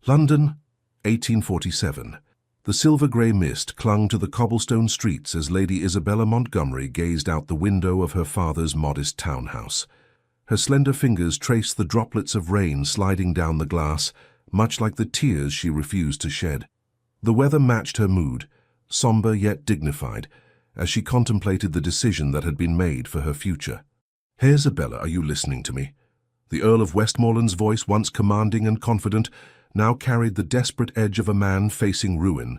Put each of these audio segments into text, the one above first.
London, 1847. The silver-grey mist clung to the cobblestone streets as Lady Isabella Montgomery gazed out the window of her father's modest townhouse. Her slender fingers traced the droplets of rain sliding down the glass, much like the tears she refused to shed. The weather matched her mood, somber yet dignified, as she contemplated the decision that had been made for her future. "Hey, Isabella, are you listening to me?" The Earl of Westmoreland's voice, once commanding and confident, now carried the desperate edge of a man facing ruin.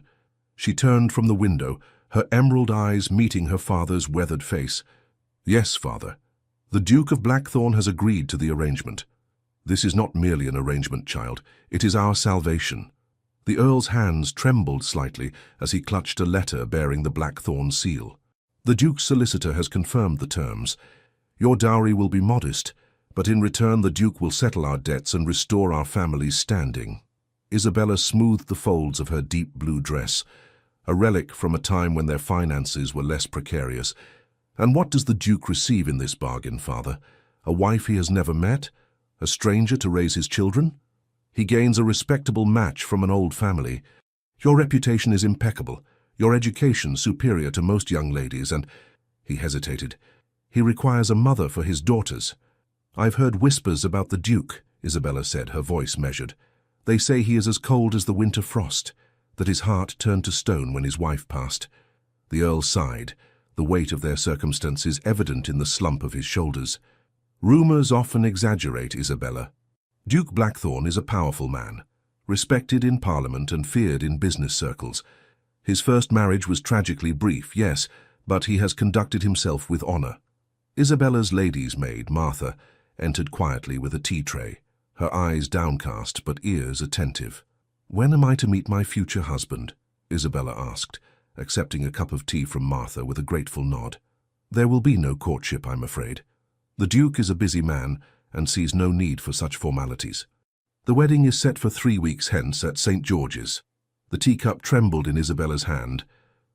She turned from the window, her emerald eyes meeting her father's weathered face. "Yes, father. The Duke of Blackthorn has agreed to the arrangement. This is not merely an arrangement, child. It is our salvation." The Earl's hands trembled slightly as he clutched a letter bearing the Blackthorn seal. "The Duke's solicitor has confirmed the terms. Your dowry will be modest, but in return the Duke will settle our debts and restore our family's standing." Isabella smoothed the folds of her deep blue dress, a relic from a time when their finances were less precarious. "And what does the Duke receive in this bargain, father? A wife he has never met? A stranger to raise his children? He gains a respectable match from an old family. Your reputation is impeccable, your education superior to most young ladies, and—" He hesitated. "He requires a mother for his daughters." "I've heard whispers about the Duke," Isabella said, her voice measured. "They say he is as cold as the winter frost, that his heart turned to stone when his wife passed." The Earl sighed, the weight of their circumstances evident in the slump of his shoulders. "Rumors often exaggerate, Isabella. Duke Blackthorn is a powerful man, respected in Parliament and feared in business circles. His first marriage was tragically brief, yes, but he has conducted himself with honor." Isabella's lady's maid, Martha, entered quietly with a tea tray, her eyes downcast but ears attentive. "When am I to meet my future husband?" Isabella asked, accepting a cup of tea from Martha with a grateful nod. "There will be no courtship, I'm afraid. The Duke is a busy man and sees no need for such formalities. The wedding is set for 3 weeks hence at St. George's." The teacup trembled in Isabella's hand.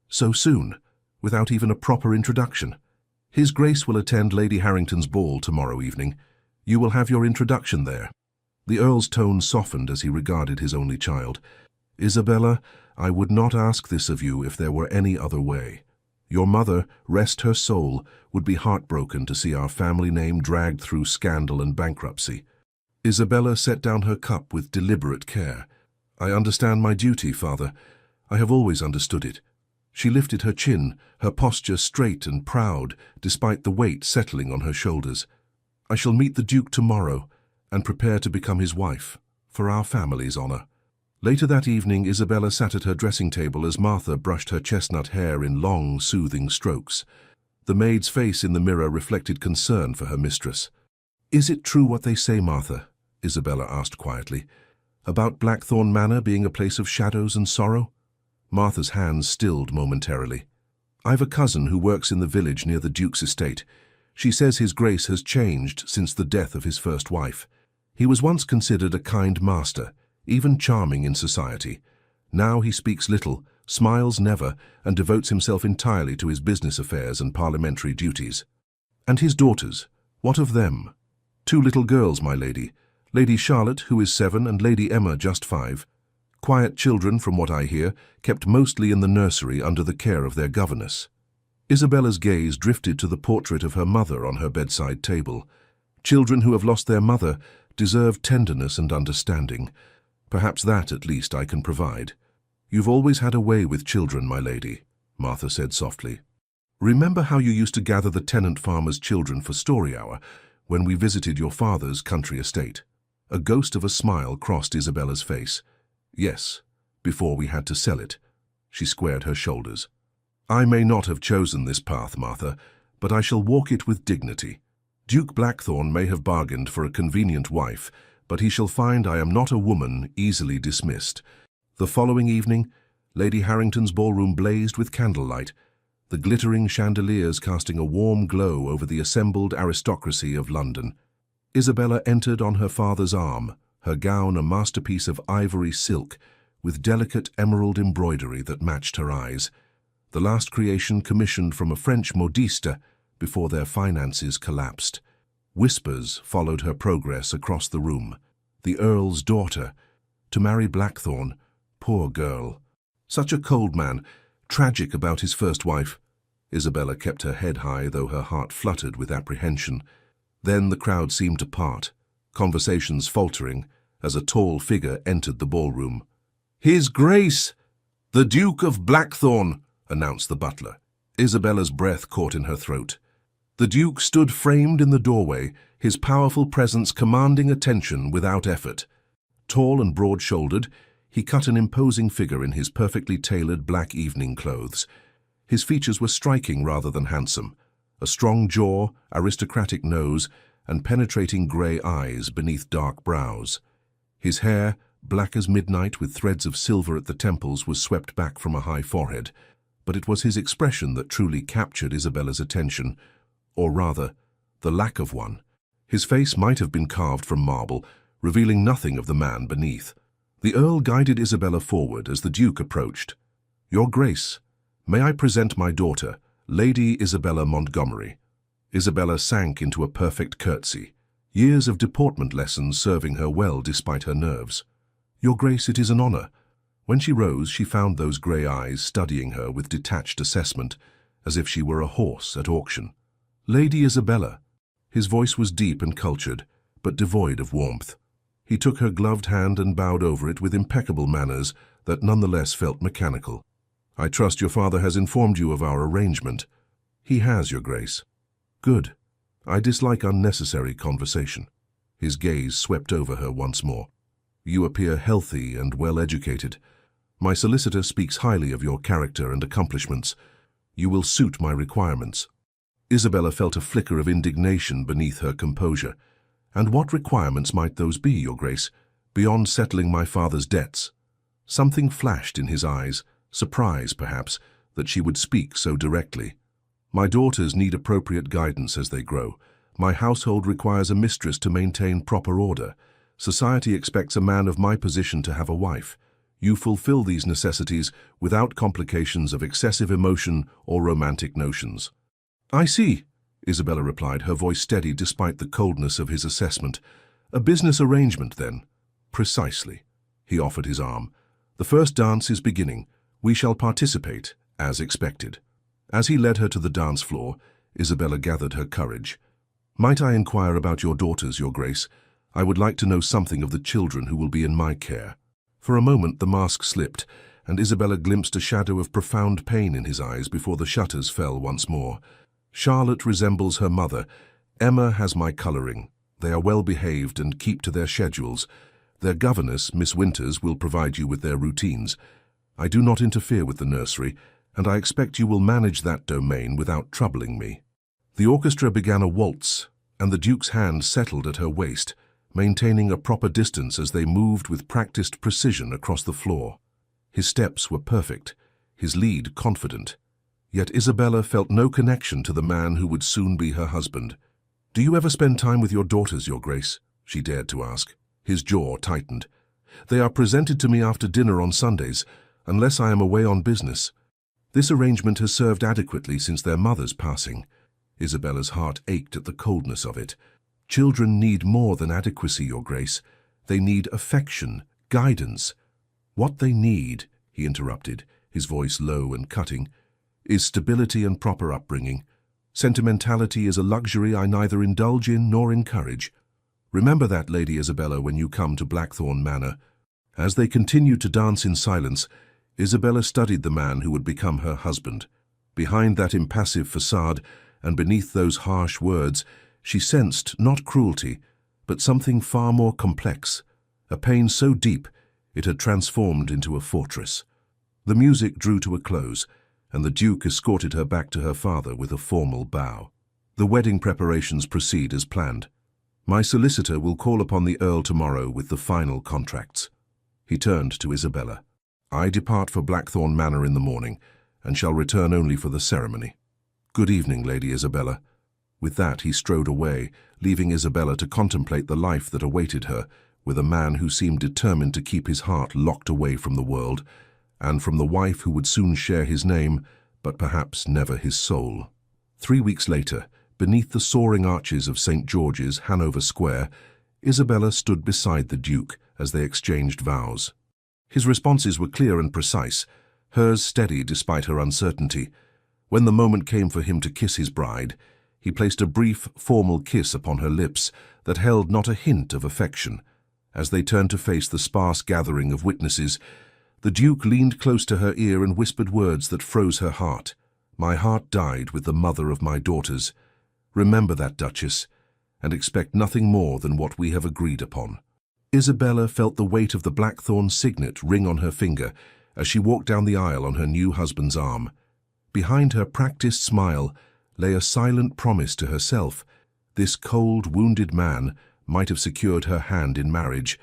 "So soon, without even a proper introduction?" "His Grace will attend Lady Harrington's ball tomorrow evening. You will have your introduction there." The Earl's tone softened as he regarded his only child. "Isabella, I would not ask this of you if there were any other way. Your mother, rest her soul, would be heartbroken to see our family name dragged through scandal and bankruptcy." Isabella set down her cup with deliberate care. "I understand my duty, father. I have always understood it." She lifted her chin, her posture straight and proud, despite the weight settling on her shoulders. "I shall meet the Duke tomorrow and prepare to become his wife, for our family's honor." Later that evening, Isabella sat at her dressing table as Martha brushed her chestnut hair in long, soothing strokes. The maid's face in the mirror reflected concern for her mistress. "Is it true what they say, Martha?" Isabella asked quietly. "About Blackthorn Manor being a place of shadows and sorrow?" Martha's hands stilled momentarily. "I've a cousin who works in the village near the Duke's estate. She says his Grace has changed since the death of his first wife. He was once considered a kind master, even charming in society. Now he speaks little, smiles never, and devotes himself entirely to his business affairs and parliamentary duties." "And his daughters, what of them?" "2 little girls, my lady. Lady Charlotte, who is 7, and Lady Emma, just 5. Quiet children, from what I hear, kept mostly in the nursery under the care of their governess." Isabella's gaze drifted to the portrait of her mother on her bedside table. "Children who have lost their mother deserve tenderness and understanding. Perhaps that, at least, I can provide." "You've always had a way with children, my lady," Martha said softly. "Remember how you used to gather the tenant farmers' children for story hour when we visited your father's country estate?" A ghost of a smile crossed Isabella's face. "Yes, before we had to sell it." She squared her shoulders. "I may not have chosen this path, Martha, but I shall walk it with dignity. Duke Blackthorn may have bargained for a convenient wife, but he shall find I am not a woman easily dismissed." The following evening, Lady Harrington's ballroom blazed with candlelight, the glittering chandeliers casting a warm glow over the assembled aristocracy of London. Isabella entered on her father's arm, her gown a masterpiece of ivory silk, with delicate emerald embroidery that matched her eyes, the last creation commissioned from a French modiste before their finances collapsed. Whispers followed her progress across the room. The Earl's daughter. to marry Blackthorn. Poor girl. Such a cold man, tragic about his first wife. Isabella kept her head high, though her heart fluttered with apprehension. Then the crowd seemed to part, conversations faltering, as a tall figure entered the ballroom. "His Grace, the Duke of Blackthorn," announced the butler. Isabella's breath caught in her throat. The Duke stood framed in the doorway, his powerful presence commanding attention without effort. Tall and broad-shouldered, he cut an imposing figure in his perfectly tailored black evening clothes. His features were striking rather than handsome. A strong jaw, aristocratic nose, and penetrating grey eyes beneath dark brows. His hair, black as midnight with threads of silver at the temples, was swept back from a high forehead. But it was his expression that truly captured Isabella's attention, or rather, the lack of one. His face might have been carved from marble, revealing nothing of the man beneath. The Earl guided Isabella forward as the Duke approached. "Your Grace, may I present my daughter, Lady Isabella Montgomery?" Isabella sank into a perfect curtsy, years of deportment lessons serving her well despite her nerves. "Your Grace, it is an honor." When she rose, she found those grey eyes studying her with detached assessment, as if she were a horse at auction. "Lady Isabella." His voice was deep and cultured, but devoid of warmth. He took her gloved hand and bowed over it with impeccable manners that nonetheless felt mechanical. "I trust your father has informed you of our arrangement." "He has, Your Grace." "Good. I dislike unnecessary conversation." His gaze swept over her once more. "You appear healthy and well-educated. My solicitor speaks highly of your character and accomplishments. You will suit my requirements." Isabella felt a flicker of indignation beneath her composure. "And what requirements might those be, Your Grace, beyond settling my father's debts?" Something flashed in his eyes, surprise, perhaps, that she would speak so directly. "My daughters need appropriate guidance as they grow. My household requires a mistress to maintain proper order. Society expects a man of my position to have a wife. You fulfill these necessities without complications of excessive emotion or romantic notions." "I see," Isabella replied, her voice steady despite the coldness of his assessment. "A business arrangement, then?" "Precisely." He offered his arm. "The first dance is beginning. We shall participate, as expected." As he led her to the dance floor, Isabella gathered her courage. "Might I inquire about your daughters, Your Grace? I would like to know something of the children who will be in my care." For a moment the mask slipped, and Isabella glimpsed a shadow of profound pain in his eyes before the shutters fell once more. "Charlotte resembles her mother. Emma has my colouring. They are well behaved and keep to their schedules. Their governess, Miss Winters, will provide you with their routines. I do not interfere with the nursery, and I expect you will manage that domain without troubling me." The orchestra began a waltz, and the Duke's hand settled at her waist, maintaining a proper distance as they moved with practiced precision across the floor. His steps were perfect, his lead confident. Yet Isabella felt no connection to the man who would soon be her husband. "Do you ever spend time with your daughters, Your Grace?" she dared to ask. His jaw tightened. "They are presented to me after dinner on Sundays, unless I am away on business. This arrangement has served adequately since their mother's passing." Isabella's heart ached at the coldness of it. "Children need more than adequacy, Your Grace. They need affection, guidance." "What they need," he interrupted, his voice low and cutting, "is stability and proper upbringing. Sentimentality is a luxury I neither indulge in nor encourage. Remember that, Lady Isabella, when you come to Blackthorn Manor." As they continued to dance in silence, Isabella studied the man who would become her husband. Behind that impassive facade, and beneath those harsh words, she sensed not cruelty, but something far more complex, a pain so deep it had transformed into a fortress. The music drew to a close, and the Duke escorted her back to her father with a formal bow. "The wedding preparations proceed as planned. My solicitor will call upon the Earl tomorrow with the final contracts." He turned to Isabella. "I depart for Blackthorn Manor in the morning, and shall return only for the ceremony. Good evening, Lady Isabella." With that he strode away, leaving Isabella to contemplate the life that awaited her, with a man who seemed determined to keep his heart locked away from the world, and from the wife who would soon share his name, but perhaps never his soul. 3 weeks later, beneath the soaring arches of St. George's, Hanover Square, Isabella stood beside the Duke as they exchanged vows. His responses were clear and precise, hers steady despite her uncertainty. When the moment came for him to kiss his bride, he placed a brief, formal kiss upon her lips that held not a hint of affection. As they turned to face the sparse gathering of witnesses, the Duke leaned close to her ear and whispered words that froze her heart. "My heart died with the mother of my daughters. Remember that, Duchess, and expect nothing more than what we have agreed upon." Isabella felt the weight of the blackthorn signet ring on her finger as she walked down the aisle on her new husband's arm. Behind her practiced smile lay a silent promise to herself. This cold, wounded man might have secured her hand in marriage,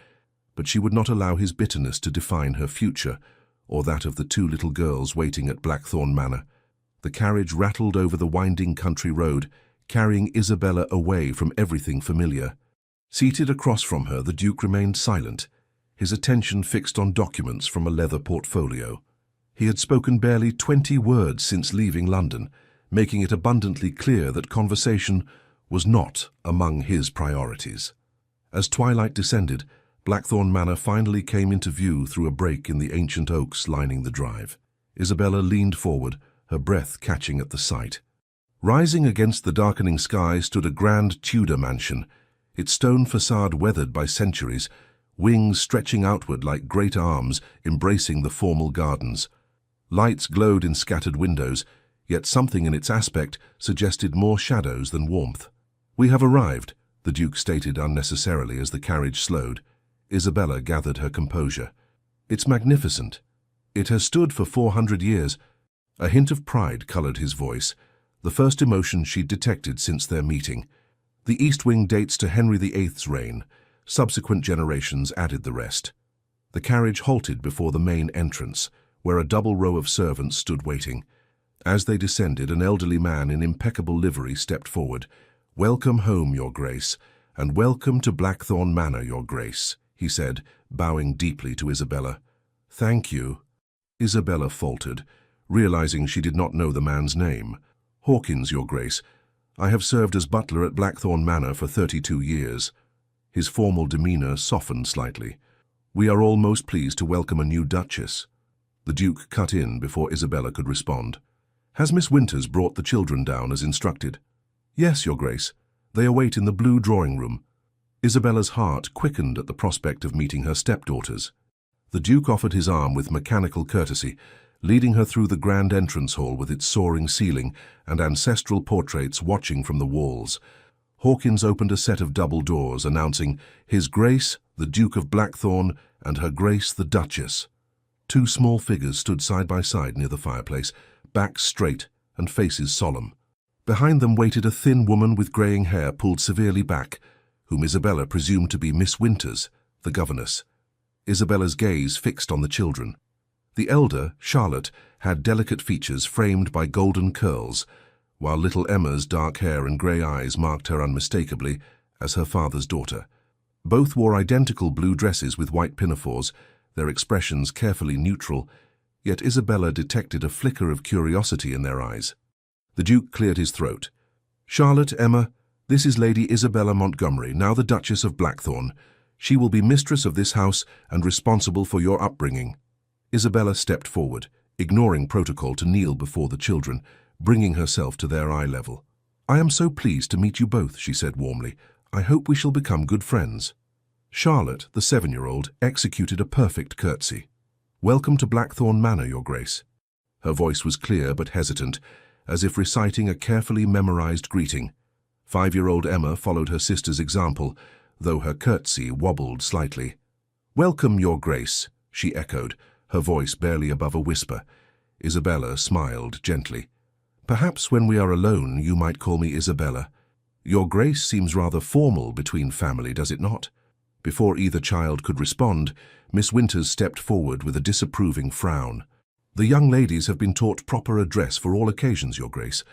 but she would not allow his bitterness to define her future or that of the two little girls waiting at Blackthorn Manor. The carriage rattled over the winding country road, carrying Isabella away from everything familiar. Seated across from her, the Duke remained silent, his attention fixed on documents from a leather portfolio. He had spoken barely 20 words since leaving London, making it abundantly clear that conversation was not among his priorities. As twilight descended, Blackthorn Manor finally came into view through a break in the ancient oaks lining the drive. Isabella leaned forward, her breath catching at the sight. Rising against the darkening sky stood a grand Tudor mansion, its stone facade weathered by centuries, wings stretching outward like great arms embracing the formal gardens. Lights glowed in scattered windows, yet something in its aspect suggested more shadows than warmth. "We have arrived," the Duke stated unnecessarily as the carriage slowed. Isabella gathered her composure. "It's magnificent. It has stood for 400 years. A hint of pride colored his voice, the first emotion she'd detected since their meeting. The East Wing dates to Henry VIII's reign. Subsequent generations added the rest. The carriage halted before the main entrance, where a double row of servants stood waiting. As they descended, an elderly man in impeccable livery stepped forward. "Welcome home, Your Grace, and welcome to Blackthorn Manor, Your Grace," he said, bowing deeply to Isabella. "Thank you." Isabella faltered, realizing she did not know the man's name. "Hawkins, Your Grace. I have served as butler at Blackthorn Manor for 32 years. His formal demeanor softened slightly. "We are all most pleased to welcome a new Duchess." The Duke cut in before Isabella could respond. "Has Miss Winters brought the children down as instructed?" "Yes, Your Grace. They await in the blue drawing-room." Isabella's heart quickened at the prospect of meeting her stepdaughters. The Duke offered his arm with mechanical courtesy, leading her through the grand entrance hall with its soaring ceiling and ancestral portraits watching from the walls. Hawkins opened a set of double doors, announcing, "His Grace, the Duke of Blackthorn, and Her Grace, the Duchess." Two small figures stood side by side near the fireplace, backs straight and faces solemn. Behind them waited a thin woman with greying hair pulled severely back, whom Isabella presumed to be Miss Winters, the governess. Isabella's gaze fixed on the children. The elder, Charlotte, had delicate features framed by golden curls, while little Emma's dark hair and grey eyes marked her unmistakably as her father's daughter. Both wore identical blue dresses with white pinafores, their expressions carefully neutral, yet Isabella detected a flicker of curiosity in their eyes. The Duke cleared his throat. "Charlotte, Emma, this is Lady Isabella Montgomery, now the Duchess of Blackthorn. She will be mistress of this house and responsible for your upbringing." Isabella stepped forward, ignoring protocol to kneel before the children, bringing herself to their eye level. "I am so pleased to meet you both," she said warmly. "I hope we shall become good friends." Charlotte, the 7-year-old, executed a perfect curtsy. "Welcome to Blackthorn Manor, Your Grace." Her voice was clear but hesitant, as if reciting a carefully memorized greeting. 5-year-old Emma followed her sister's example, though her curtsy wobbled slightly. "Welcome, Your Grace," she echoed, her voice barely above a whisper. Isabella smiled gently. "Perhaps when we are alone you might call me Isabella. Your Grace seems rather formal between family, does it not?" Before either child could respond, Miss Winters stepped forward with a disapproving frown. "The young ladies have been taught proper address for all occasions, Your Grace.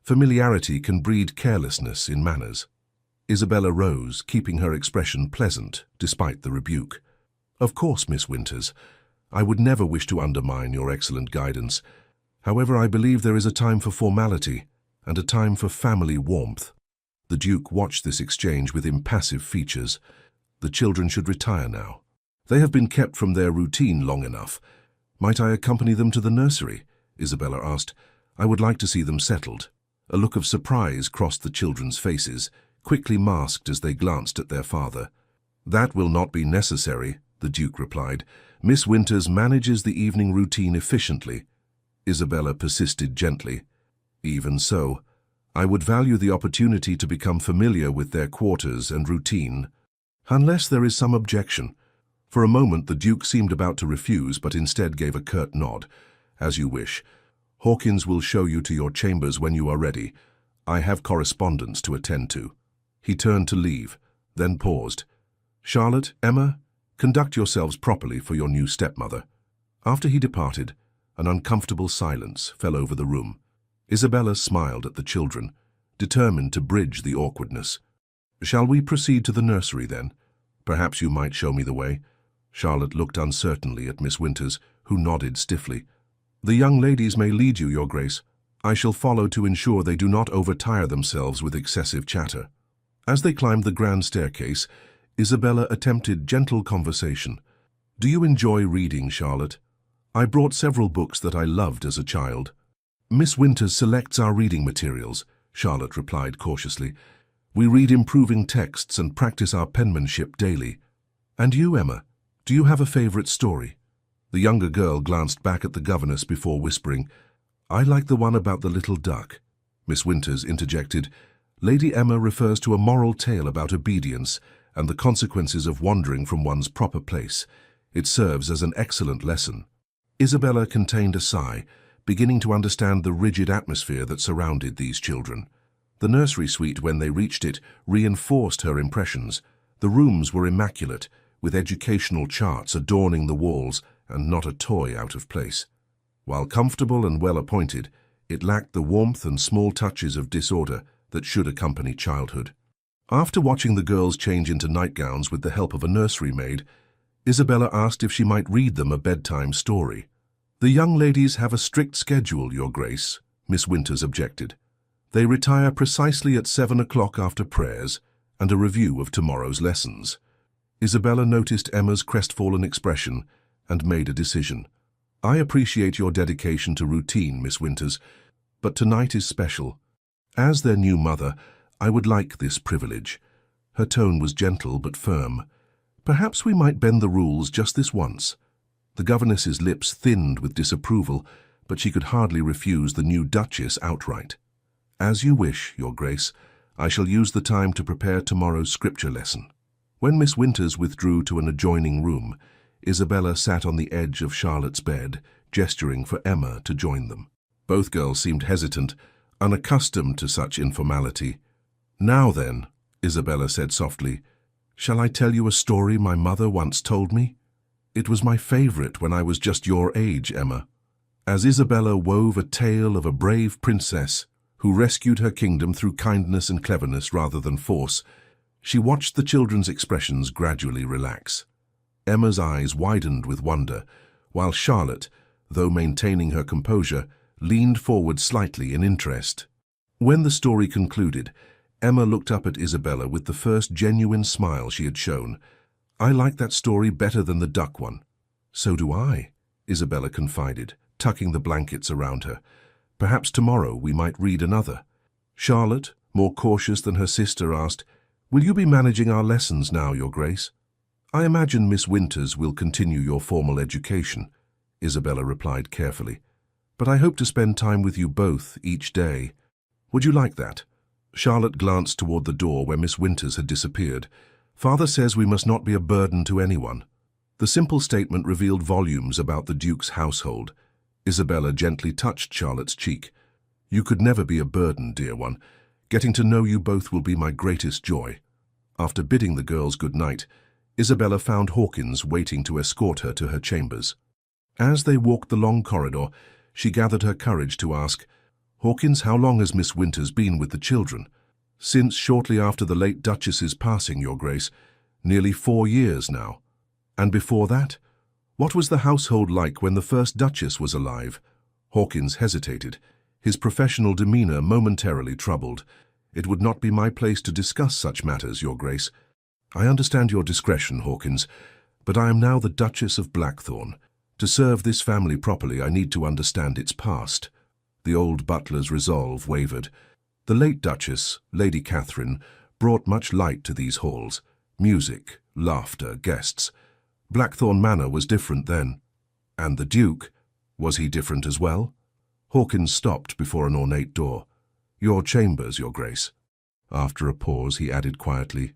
Familiarity can breed carelessness in manners." Isabella rose, keeping her expression pleasant, despite the rebuke. "Of course, Miss Winters. I would never wish to undermine your excellent guidance. However, I believe there is a time for formality and a time for family warmth." The Duke watched this exchange with impassive features. The children should retire now. They have been kept from their routine long enough. Might I accompany them to the nursery? Isabella asked. I would like to see them settled. A look of surprise crossed the children's faces, quickly masked as they glanced at their father. That will not be necessary, the Duke replied. Miss Winters manages the evening routine efficiently. Isabella persisted gently. Even so, I would value the opportunity to become familiar with their quarters and routine, unless there is some objection. For a moment the Duke seemed about to refuse, but instead gave a curt nod. As you wish. Hawkins will show you to your chambers when you are ready. I have correspondence to attend to. He turned to leave, then paused. Charlotte, Emma, conduct yourselves properly for your new stepmother. After he departed, an uncomfortable silence fell over the room. Isabella smiled at the children, determined to bridge the awkwardness. Shall we proceed to the nursery, then? Perhaps you might show me the way. Charlotte looked uncertainly at Miss Winters, who nodded stiffly. The young ladies may lead you, Your Grace. I shall follow to ensure they do not overtire themselves with excessive chatter. As they climbed the grand staircase, Isabella attempted gentle conversation. Do you enjoy reading, Charlotte? I brought several books that I loved as a child. Miss Winters selects our reading materials, Charlotte replied cautiously. We read improving texts and practice our penmanship daily. And you, Emma, do you have a favorite story? The younger girl glanced back at the governess before whispering, I like the one about the little duck. Miss Winters interjected, Lady Emma refers to a moral tale about obedience and the consequences of wandering from one's proper place. It serves as an excellent lesson. Isabella contained a sigh, beginning to understand the rigid atmosphere that surrounded these children. The nursery suite, when they reached it, reinforced her impressions. The rooms were immaculate, with educational charts adorning the walls and not a toy out of place. While comfortable and well-appointed, it lacked the warmth and small touches of disorder that should accompany childhood. After watching the girls change into nightgowns with the help of a nursery maid, Isabella asked if she might read them a bedtime story. The young ladies have a strict schedule, Your Grace, Miss Winters objected. They retire precisely at 7 o'clock after prayers and a review of tomorrow's lessons. Isabella noticed Emma's crestfallen expression and made a decision. I appreciate your dedication to routine, Miss Winters, but tonight is special. As their new mother, I would like this privilege. Her tone was gentle but firm. Perhaps we might bend the rules just this once. The governess's lips thinned with disapproval, but she could hardly refuse the new Duchess outright. As you wish, Your Grace. I shall use the time to prepare tomorrow's scripture lesson. When Miss Winters withdrew to an adjoining room, Isabella sat on the edge of Charlotte's bed, gesturing for Emma to join them. Both girls seemed hesitant, unaccustomed to such informality. Now then, Isabella said softly, shall I tell you a story my mother once told me? It was my favorite when I was just your age, Emma. As Isabella wove a tale of a brave princess who rescued her kingdom through kindness and cleverness rather than force, she watched the children's expressions gradually relax. Emma's eyes widened with wonder, while Charlotte, though maintaining her composure, leaned forward slightly in interest. When the story concluded, Emma looked up at Isabella with the first genuine smile she had shown. I like that story better than the duck one. So do I, Isabella confided, tucking the blankets around her. Perhaps tomorrow we might read another. Charlotte, more cautious than her sister, asked, Will you be managing our lessons now, Your Grace? I imagine Miss Winters will continue your formal education, Isabella replied carefully. But I hope to spend time with you both each day. Would you like that? Charlotte glanced toward the door where Miss Winters had disappeared. Father says we must not be a burden to anyone. The simple statement revealed volumes about the Duke's household. Isabella gently touched Charlotte's cheek. You could never be a burden, dear one. Getting to know you both will be my greatest joy. After bidding the girls good night, Isabella found Hawkins waiting to escort her to her chambers. As they walked the long corridor, she gathered her courage to ask, Hawkins, how long has Miss Winters been with the children? Since shortly after the late Duchess's passing, Your Grace. Nearly 4 years now. And before that? What was the household like when the first Duchess was alive? Hawkins hesitated, his professional demeanor momentarily troubled. It would not be my place to discuss such matters, Your Grace. I understand your discretion, Hawkins, But I am now the Duchess of Blackthorn. To serve this family properly, I need to understand its past. The old butler's resolve wavered. The late Duchess, Lady Catherine, brought much light to these halls. Music, laughter, guests. Blackthorn Manor was different then. And the Duke, was he different as well? Hawkins stopped before an ornate door. Your chambers, Your Grace. After a pause, he added quietly,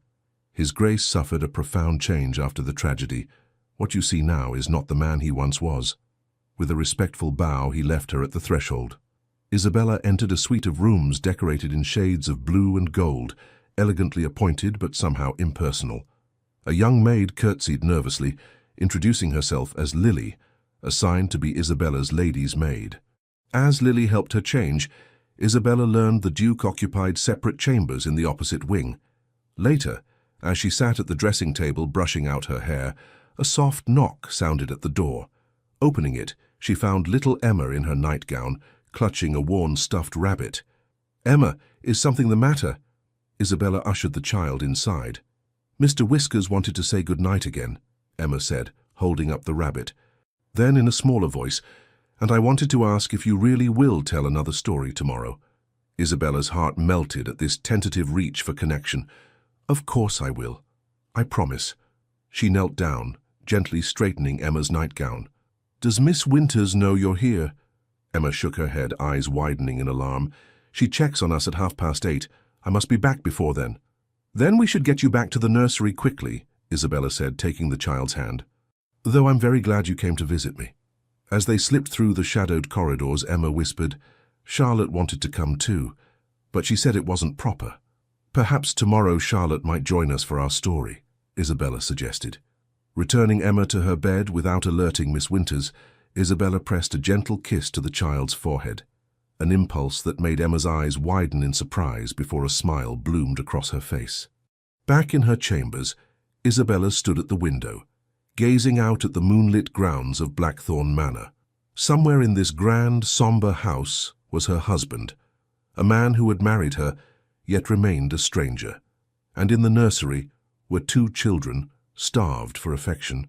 His Grace suffered a profound change after the tragedy. What you see now is not the man he once was. With a respectful bow, he left her at the threshold. Isabella entered a suite of rooms decorated in shades of blue and gold, elegantly appointed but somehow impersonal. A young maid curtsied nervously, introducing herself as Lily, assigned to be Isabella's lady's maid. As Lily helped her change, Isabella learned the Duke occupied separate chambers in the opposite wing. Later, as she sat at the dressing table brushing out her hair, a soft knock sounded at the door. Opening it, she found little Emma in her nightgown, clutching a worn stuffed rabbit. Emma, is something the matter? Isabella ushered the child inside. Mr. Whiskers wanted to say good night again, Emma said, holding up the rabbit. Then in a smaller voice, and I wanted to ask if you really will tell another story tomorrow. Isabella's heart melted at this tentative reach for connection. Of course I will. I promise. She knelt down, gently straightening Emma's nightgown. Does Miss Winters know you're here? Emma shook her head, eyes widening in alarm. She checks on us at 8:30. I must be back before then. Then we should get you back to the nursery quickly, Isabella said, taking the child's hand. Though I'm very glad you came to visit me. As they slipped through the shadowed corridors, Emma whispered, Charlotte wanted to come too, but she said it wasn't proper. Perhaps tomorrow Charlotte might join us for our story, Isabella suggested. Returning Emma to her bed without alerting Miss Winters, Isabella pressed a gentle kiss to the child's forehead, an impulse that made Emma's eyes widen in surprise before a smile bloomed across her face. Back in her chambers, Isabella stood at the window, gazing out at the moonlit grounds of Blackthorn Manor. Somewhere in this grand, sombre house was her husband, a man who had married her, yet remained a stranger. And in the nursery were 2 children, starved for affection,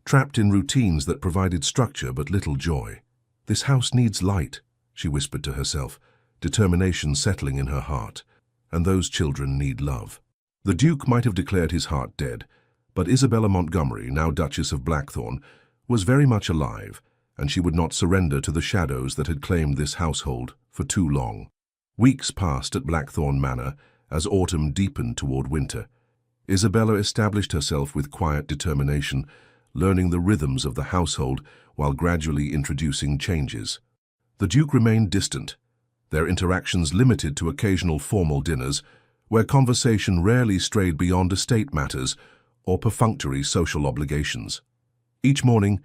trapped in routines that provided structure but little joy. This house needs light, she whispered to herself, determination settling in her heart, and those children need love. The Duke might have declared his heart dead, but Isabella Montgomery, now Duchess of Blackthorn, was very much alive, and she would not surrender to the shadows that had claimed this household for too long. Weeks passed at Blackthorn Manor as autumn deepened toward winter. Isabella established herself with quiet determination, learning the rhythms of the household while gradually introducing changes. The Duke remained distant, their interactions limited to occasional formal dinners, where conversation rarely strayed beyond estate matters or perfunctory social obligations. Each morning,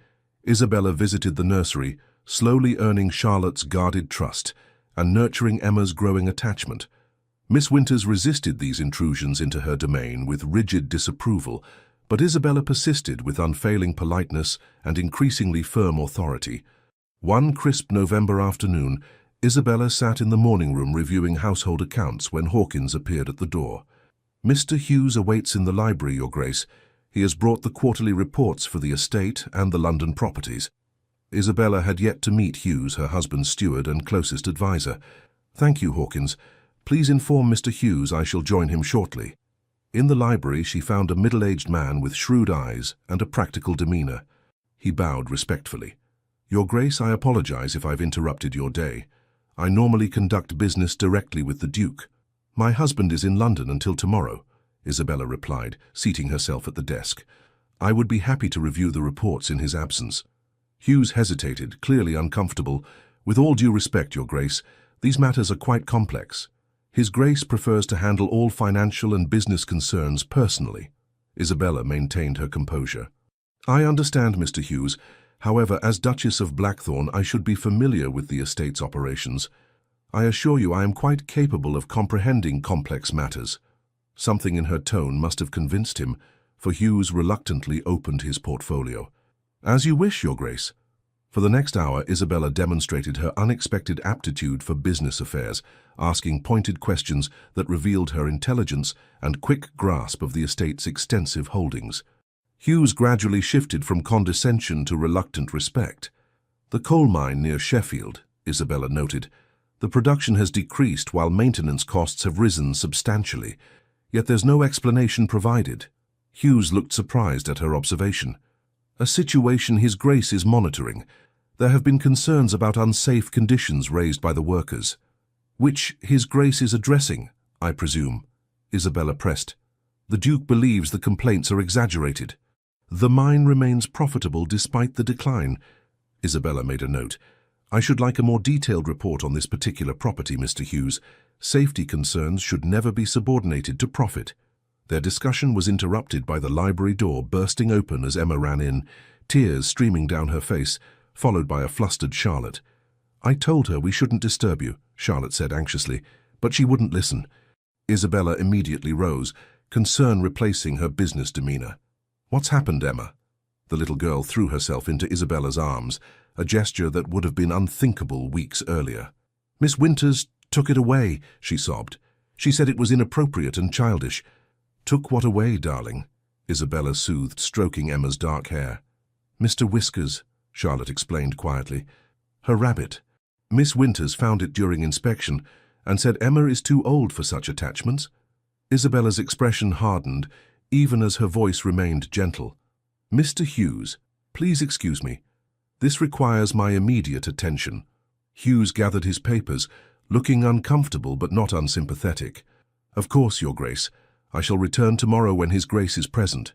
Isabella visited the nursery, slowly earning Charlotte's guarded trust and nurturing Emma's growing attachment. Miss Winters resisted these intrusions into her domain with rigid disapproval, but Isabella persisted with unfailing politeness and increasingly firm authority. One crisp November afternoon, Isabella sat in the morning room reviewing household accounts when Hawkins appeared at the door. Mr. Hughes awaits in the library, Your Grace. He has brought the quarterly reports for the estate and the London properties. Isabella had yet to meet Hughes, her husband's steward and closest adviser. Thank you, Hawkins. Please inform Mr. Hughes I shall join him shortly. In the library she found a middle-aged man with shrewd eyes and a practical demeanour. He bowed respectfully. Your Grace, I apologize if I've interrupted your day. I normally conduct business directly with the Duke. My husband is in London until tomorrow, Isabella replied, seating herself at the desk. I would be happy to review the reports in his absence. Hughes hesitated, clearly uncomfortable. With all due respect, Your Grace, these matters are quite complex. His Grace prefers to handle all financial and business concerns personally. Isabella maintained her composure. I understand, Mr. Hughes. However, as Duchess of Blackthorn, I should be familiar with the estate's operations. I assure you I am quite capable of comprehending complex matters. Something in her tone must have convinced him, for Hughes reluctantly opened his portfolio. As you wish, Your Grace. For the next hour, Isabella demonstrated her unexpected aptitude for business affairs, asking pointed questions that revealed her intelligence and quick grasp of the estate's extensive holdings. Hughes gradually shifted from condescension to reluctant respect. The coal mine near Sheffield, Isabella noted. The production has decreased while maintenance costs have risen substantially, yet there's no explanation provided. Hughes looked surprised at her observation. A situation His Grace is monitoring. There have been concerns about unsafe conditions raised by the workers. Which His Grace is addressing, I presume, Isabella pressed. The Duke believes the complaints are exaggerated. The mine remains profitable despite the decline. Isabella made a note. I should like a more detailed report on this particular property, Mr. Hughes. Safety concerns should never be subordinated to profit. Their discussion was interrupted by the library door bursting open as Emma ran in, tears streaming down her face, followed by a flustered Charlotte. I told her we shouldn't disturb you, Charlotte said anxiously, but she wouldn't listen. Isabella immediately rose, concern replacing her business demeanor. What's happened, Emma? The little girl threw herself into Isabella's arms, a gesture that would have been unthinkable weeks earlier. Miss Winters took it away, she sobbed. She said it was inappropriate and childish. Took what away, darling? Isabella soothed, stroking Emma's dark hair. Mr. Whiskers, Charlotte explained quietly. Her rabbit. Miss Winters found it during inspection and said Emma is too old for such attachments. Isabella's expression hardened, even as her voice remained gentle. Mr. Hughes, please excuse me. This requires my immediate attention. Hughes gathered his papers, looking uncomfortable but not unsympathetic. Of course, Your Grace. I shall return tomorrow when His Grace is present.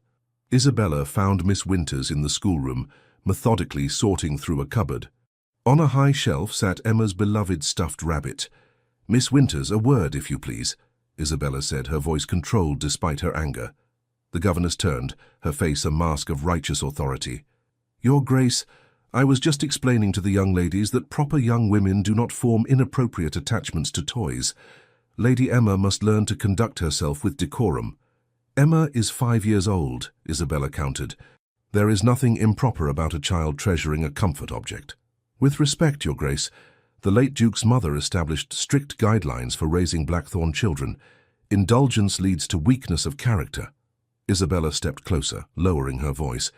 Isabella found Miss Winters in the schoolroom, methodically sorting through a cupboard. On a high shelf sat Emma's beloved stuffed rabbit. Miss Winters, a word, if you please, Isabella said, her voice controlled despite her anger. The governess turned, her face a mask of righteous authority. Your Grace, I was just explaining to the young ladies that proper young women do not form inappropriate attachments to toys. Lady Emma must learn to conduct herself with decorum. Emma is 5 years old, Isabella countered. There is nothing improper about a child treasuring a comfort object. With respect, Your Grace, the late Duke's mother established strict guidelines for raising Blackthorn children. Indulgence leads to weakness of character. Isabella stepped closer, lowering her voice.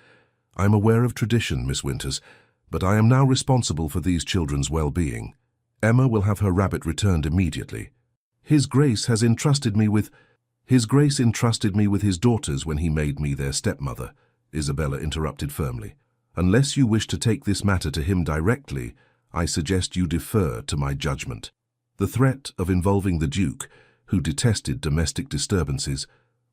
I am aware of tradition, Miss Winters, but I am now responsible for these children's well-being. Emma will have her rabbit returned immediately. His Grace entrusted me with his daughters when he made me their stepmother, Isabella interrupted firmly. Unless you wish to take this matter to him directly, I suggest you defer to my judgment. The threat of involving the Duke, who detested domestic disturbances,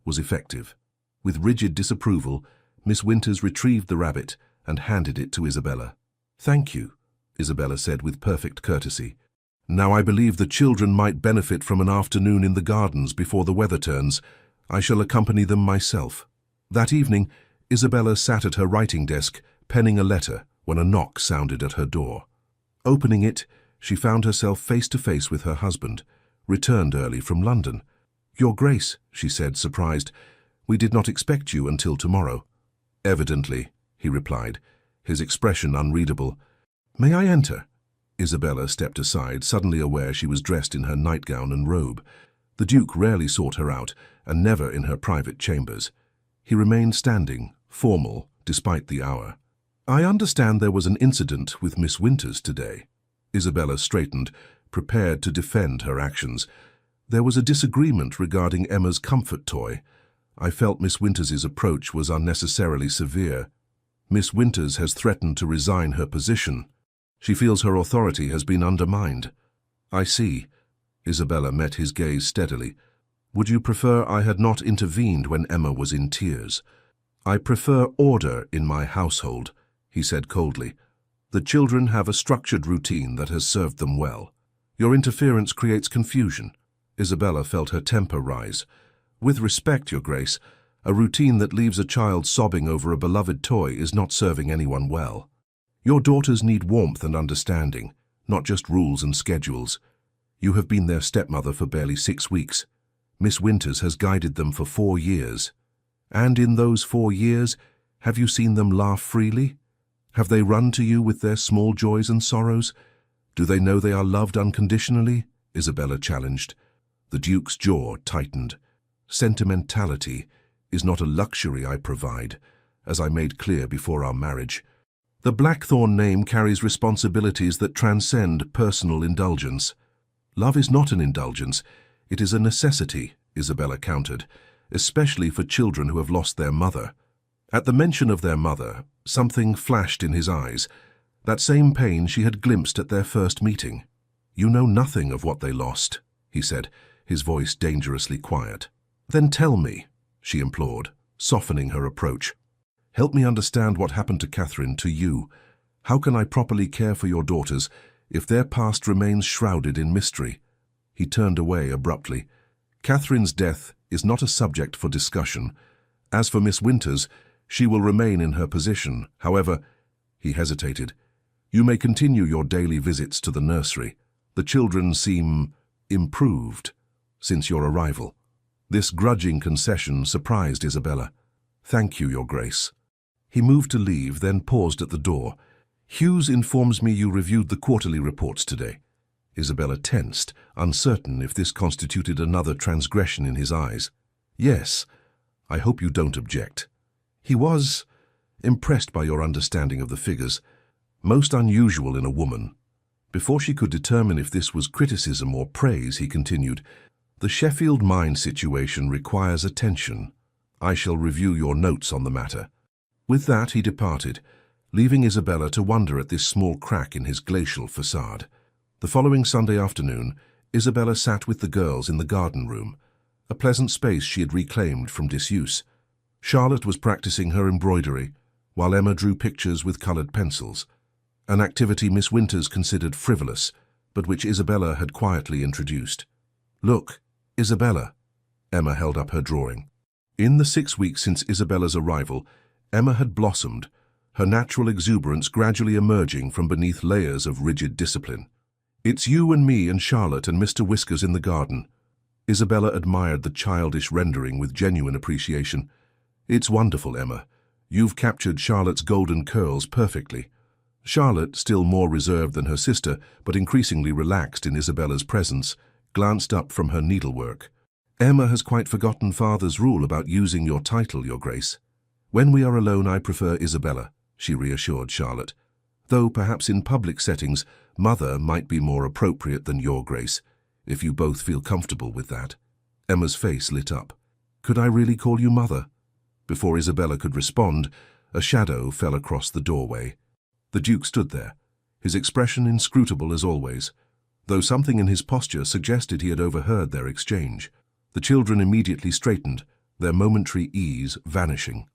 was effective. With rigid disapproval, Miss Winters retrieved the rabbit and handed it to Isabella. Thank you, Isabella said with perfect courtesy. Now I believe the children might benefit from an afternoon in the gardens before the weather turns. I shall accompany them myself. That evening, Isabella sat at her writing desk, penning a letter, when a knock sounded at her door. Opening it, she found herself face to face with her husband, returned early from London. Your Grace, she said, surprised, we did not expect you until tomorrow. Evidently, he replied, his expression unreadable. May I enter? Isabella stepped aside, suddenly aware she was dressed in her nightgown and robe. The Duke rarely sought her out, and never in her private chambers. He remained standing, formal, despite the hour. I understand there was an incident with Miss Winters today. Isabella straightened, prepared to defend her actions. There was a disagreement regarding Emma's comfort toy. I felt Miss Winters's approach was unnecessarily severe. Miss Winters has threatened to resign her position. She feels her authority has been undermined. I see. Isabella met his gaze steadily. Would you prefer I had not intervened when Emma was in tears? I prefer order in my household, he said coldly. The children have a structured routine that has served them well. Your interference creates confusion. Isabella felt her temper rise. With respect, Your Grace, a routine that leaves a child sobbing over a beloved toy is not serving anyone well. Your daughters need warmth and understanding, not just rules and schedules. You have been their stepmother for barely 6 weeks. Miss Winters has guided them for 4 years. And in those 4 years, have you seen them laugh freely? Have they run to you with their small joys and sorrows? Do they know they are loved unconditionally? Isabella challenged. The Duke's jaw tightened. Sentimentality is not a luxury I provide, as I made clear before our marriage. The Blackthorn name carries responsibilities that transcend personal indulgence. Love is not an indulgence, it is a necessity, Isabella countered, especially for children who have lost their mother. At the mention of their mother, something flashed in his eyes, that same pain she had glimpsed at their first meeting. You know nothing of what they lost, he said, his voice dangerously quiet. Then tell me, she implored, softening her approach. Help me understand what happened to Catherine, to you. How can I properly care for your daughters if their past remains shrouded in mystery? He turned away abruptly. Catherine's death is not a subject for discussion. As for Miss Winters, she will remain in her position. However, he hesitated. You may continue your daily visits to the nursery. The children seem improved since your arrival. This grudging concession surprised Isabella. Thank you, Your Grace. He moved to leave, then paused at the door. Hughes informs me you reviewed the quarterly reports today. Isabella tensed, uncertain if this constituted another transgression in his eyes. Yes, I hope you don't object. He was impressed by your understanding of the figures, most unusual in a woman. Before she could determine if this was criticism or praise, he continued, The Sheffield mine situation requires attention. I shall review your notes on the matter. With that, he departed, leaving Isabella to wonder at this small crack in his glacial facade. The following Sunday afternoon, Isabella sat with the girls in the garden room, a pleasant space she had reclaimed from disuse. Charlotte was practicing her embroidery, while Emma drew pictures with coloured pencils, an activity Miss Winters considered frivolous, but which Isabella had quietly introduced. Look, Isabella. Emma held up her drawing. In the 6 weeks since Isabella's arrival, Emma had blossomed, her natural exuberance gradually emerging from beneath layers of rigid discipline. It's you and me and Charlotte and Mr. Whiskers in the garden. Isabella admired the childish rendering with genuine appreciation. It's wonderful, Emma. You've captured Charlotte's golden curls perfectly. Charlotte, still more reserved than her sister, but increasingly relaxed in Isabella's presence, glanced up from her needlework. Emma has quite forgotten Father's rule about using your title, Your Grace. When we are alone, I prefer Isabella, she reassured Charlotte. Though perhaps in public settings, Mother might be more appropriate than Your Grace, if you both feel comfortable with that. Emma's face lit up. Could I really call you Mother? Before Isabella could respond, a shadow fell across the doorway. The Duke stood there, his expression inscrutable as always, though something in his posture suggested he had overheard their exchange. The children immediately straightened, their momentary ease vanishing.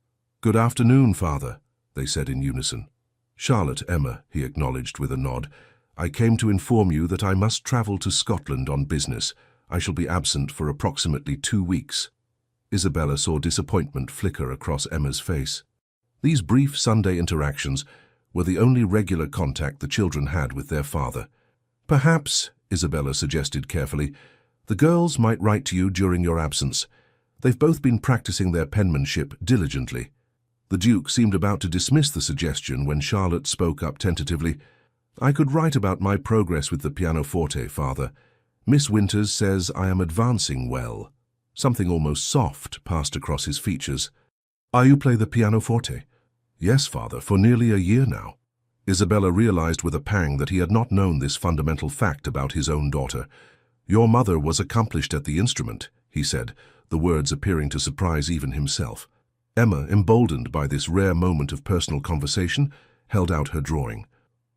Good afternoon, Father, they said in unison. Charlotte, Emma, he acknowledged with a nod. I came to inform you that I must travel to Scotland on business. I shall be absent for approximately 2 weeks. Isabella saw disappointment flicker across Emma's face. These brief Sunday interactions were the only regular contact the children had with their father. Perhaps, Isabella suggested carefully, the girls might write to you during your absence. They've both been practicing their penmanship diligently. The Duke seemed about to dismiss the suggestion when Charlotte spoke up tentatively. I could write about my progress with the pianoforte, Father. Miss Winters says I am advancing well. Something almost soft passed across his features. You play the pianoforte? Yes, Father, for nearly a year now. Isabella realized with a pang that he had not known this fundamental fact about his own daughter. Your mother was accomplished at the instrument, he said, the words appearing to surprise even himself. Emma, emboldened by this rare moment of personal conversation, held out her drawing.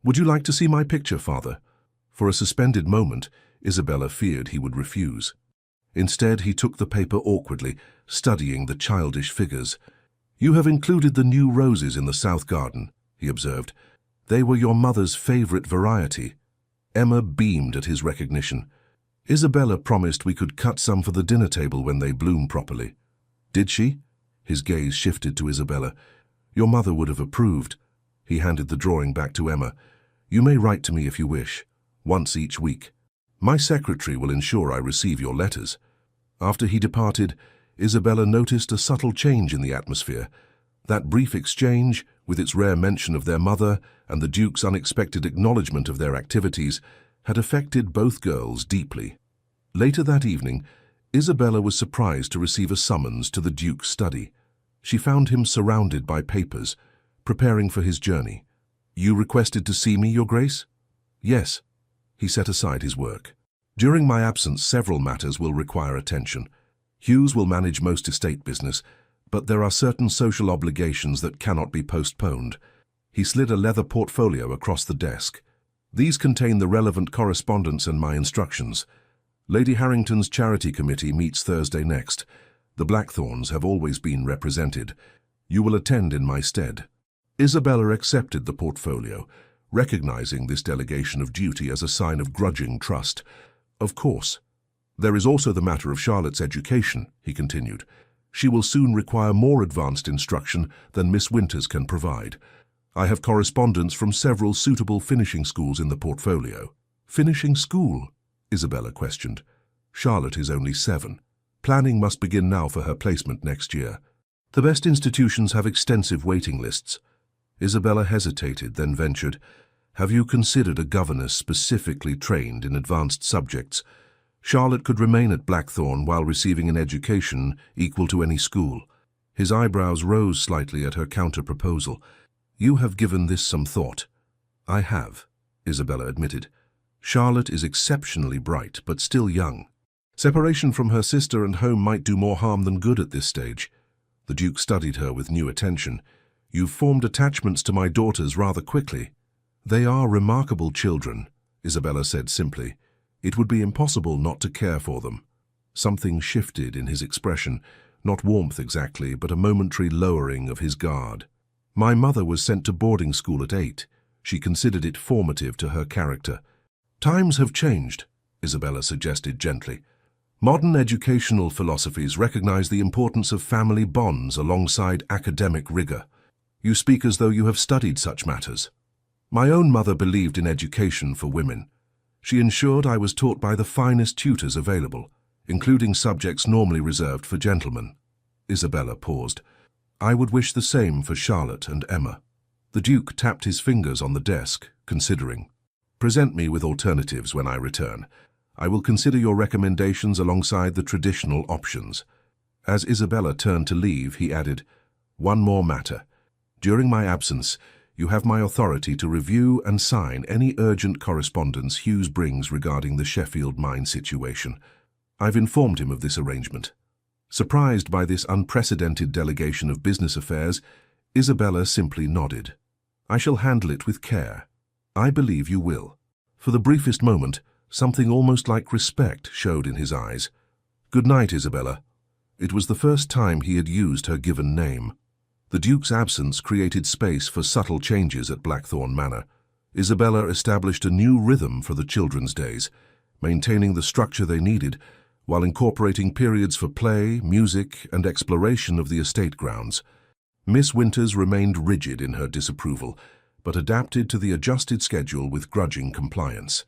Would you like to see my picture, Father? For a suspended moment, Isabella feared he would refuse. Instead, he took the paper awkwardly, studying the childish figures. You have included the new roses in the south garden, he observed. They were your mother's favorite variety. Emma beamed at his recognition. Isabella promised we could cut some for the dinner table when they bloom properly. Did she? His gaze shifted to Isabella. Your mother would have approved. He handed the drawing back to Emma. You may write to me if you wish, once each week. My secretary will ensure I receive your letters. After he departed, Isabella noticed a subtle change in the atmosphere. That brief exchange, with its rare mention of their mother and the Duke's unexpected acknowledgement of their activities, had affected both girls deeply. Later that evening, Isabella was surprised to receive a summons to the Duke's study. She found him surrounded by papers, preparing for his journey. "You requested to see me, Your Grace?" "Yes." He set aside his work. "During my absence, several matters will require attention. Hughes will manage most estate business, but there are certain social obligations that cannot be postponed." He slid a leather portfolio across the desk. "These contain the relevant correspondence and my instructions. Lady Harrington's charity committee meets Thursday next. The Blackthorns have always been represented. You will attend in my stead." Isabella accepted the portfolio, recognizing this delegation of duty as a sign of grudging trust. "Of course. There is also the matter of Charlotte's education," he continued. "She will soon require more advanced instruction than Miss Winters can provide. I have correspondence from several suitable finishing schools in the portfolio." "Finishing school?" Isabella questioned. "Charlotte is only 7. Planning must begin now for her placement next year. The best institutions have extensive waiting lists." Isabella hesitated, then ventured, "Have you considered a governess specifically trained in advanced subjects? Charlotte could remain at Blackthorn while receiving an education equal to any school." His eyebrows rose slightly at her counter-proposal. "You have given this some thought." "I have," Isabella admitted. "Charlotte is exceptionally bright, but still young. Separation from her sister and home might do more harm than good at this stage." The Duke studied her with new attention. "You've formed attachments to my daughters rather quickly." "They are remarkable children," Isabella said simply. "It would be impossible not to care for them." Something shifted in his expression, not warmth exactly, but a momentary lowering of his guard. "My mother was sent to boarding school at 8. She considered it formative to her character." "Times have changed," Isabella suggested gently. "Modern educational philosophies recognize the importance of family bonds alongside academic rigor. You speak as though you have studied such matters." "My own mother believed in education for women. She ensured I was taught by the finest tutors available, including subjects normally reserved for gentlemen." Isabella paused. "I would wish the same for Charlotte and Emma." The Duke tapped his fingers on the desk, considering. "Present me with alternatives when I return. I will consider your recommendations alongside the traditional options." As Isabella turned to leave, he added, "One more matter. During my absence, you have my authority to review and sign any urgent correspondence Hughes brings regarding the Sheffield mine situation. I've informed him of this arrangement." Surprised by this unprecedented delegation of business affairs, Isabella simply nodded. "I shall handle it with care." "I believe you will." For the briefest moment, something almost like respect showed in his eyes. "Good night, Isabella." It was the first time he had used her given name. The Duke's absence created space for subtle changes at Blackthorn Manor. Isabella established a new rhythm for the children's days, maintaining the structure they needed, while incorporating periods for play, music, and exploration of the estate grounds. Miss Winters remained rigid in her disapproval, but adapted to the adjusted schedule with grudging compliance.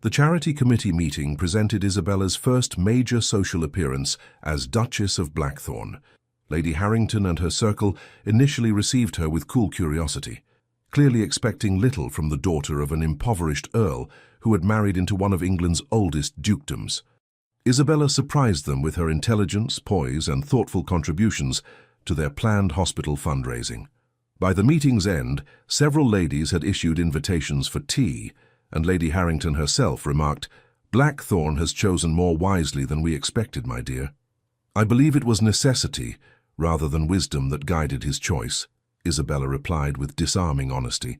The charity committee meeting presented Isabella's first major social appearance as Duchess of Blackthorn. Lady Harrington and her circle initially received her with cool curiosity, clearly expecting little from the daughter of an impoverished earl who had married into one of England's oldest dukedoms. Isabella surprised them with her intelligence, poise, and thoughtful contributions to their planned hospital fundraising. By the meeting's end, several ladies had issued invitations for tea, and Lady Harrington herself remarked, "Blackthorn has chosen more wisely than we expected, my dear." "I believe it was necessity, rather than wisdom, that guided his choice," Isabella replied with disarming honesty.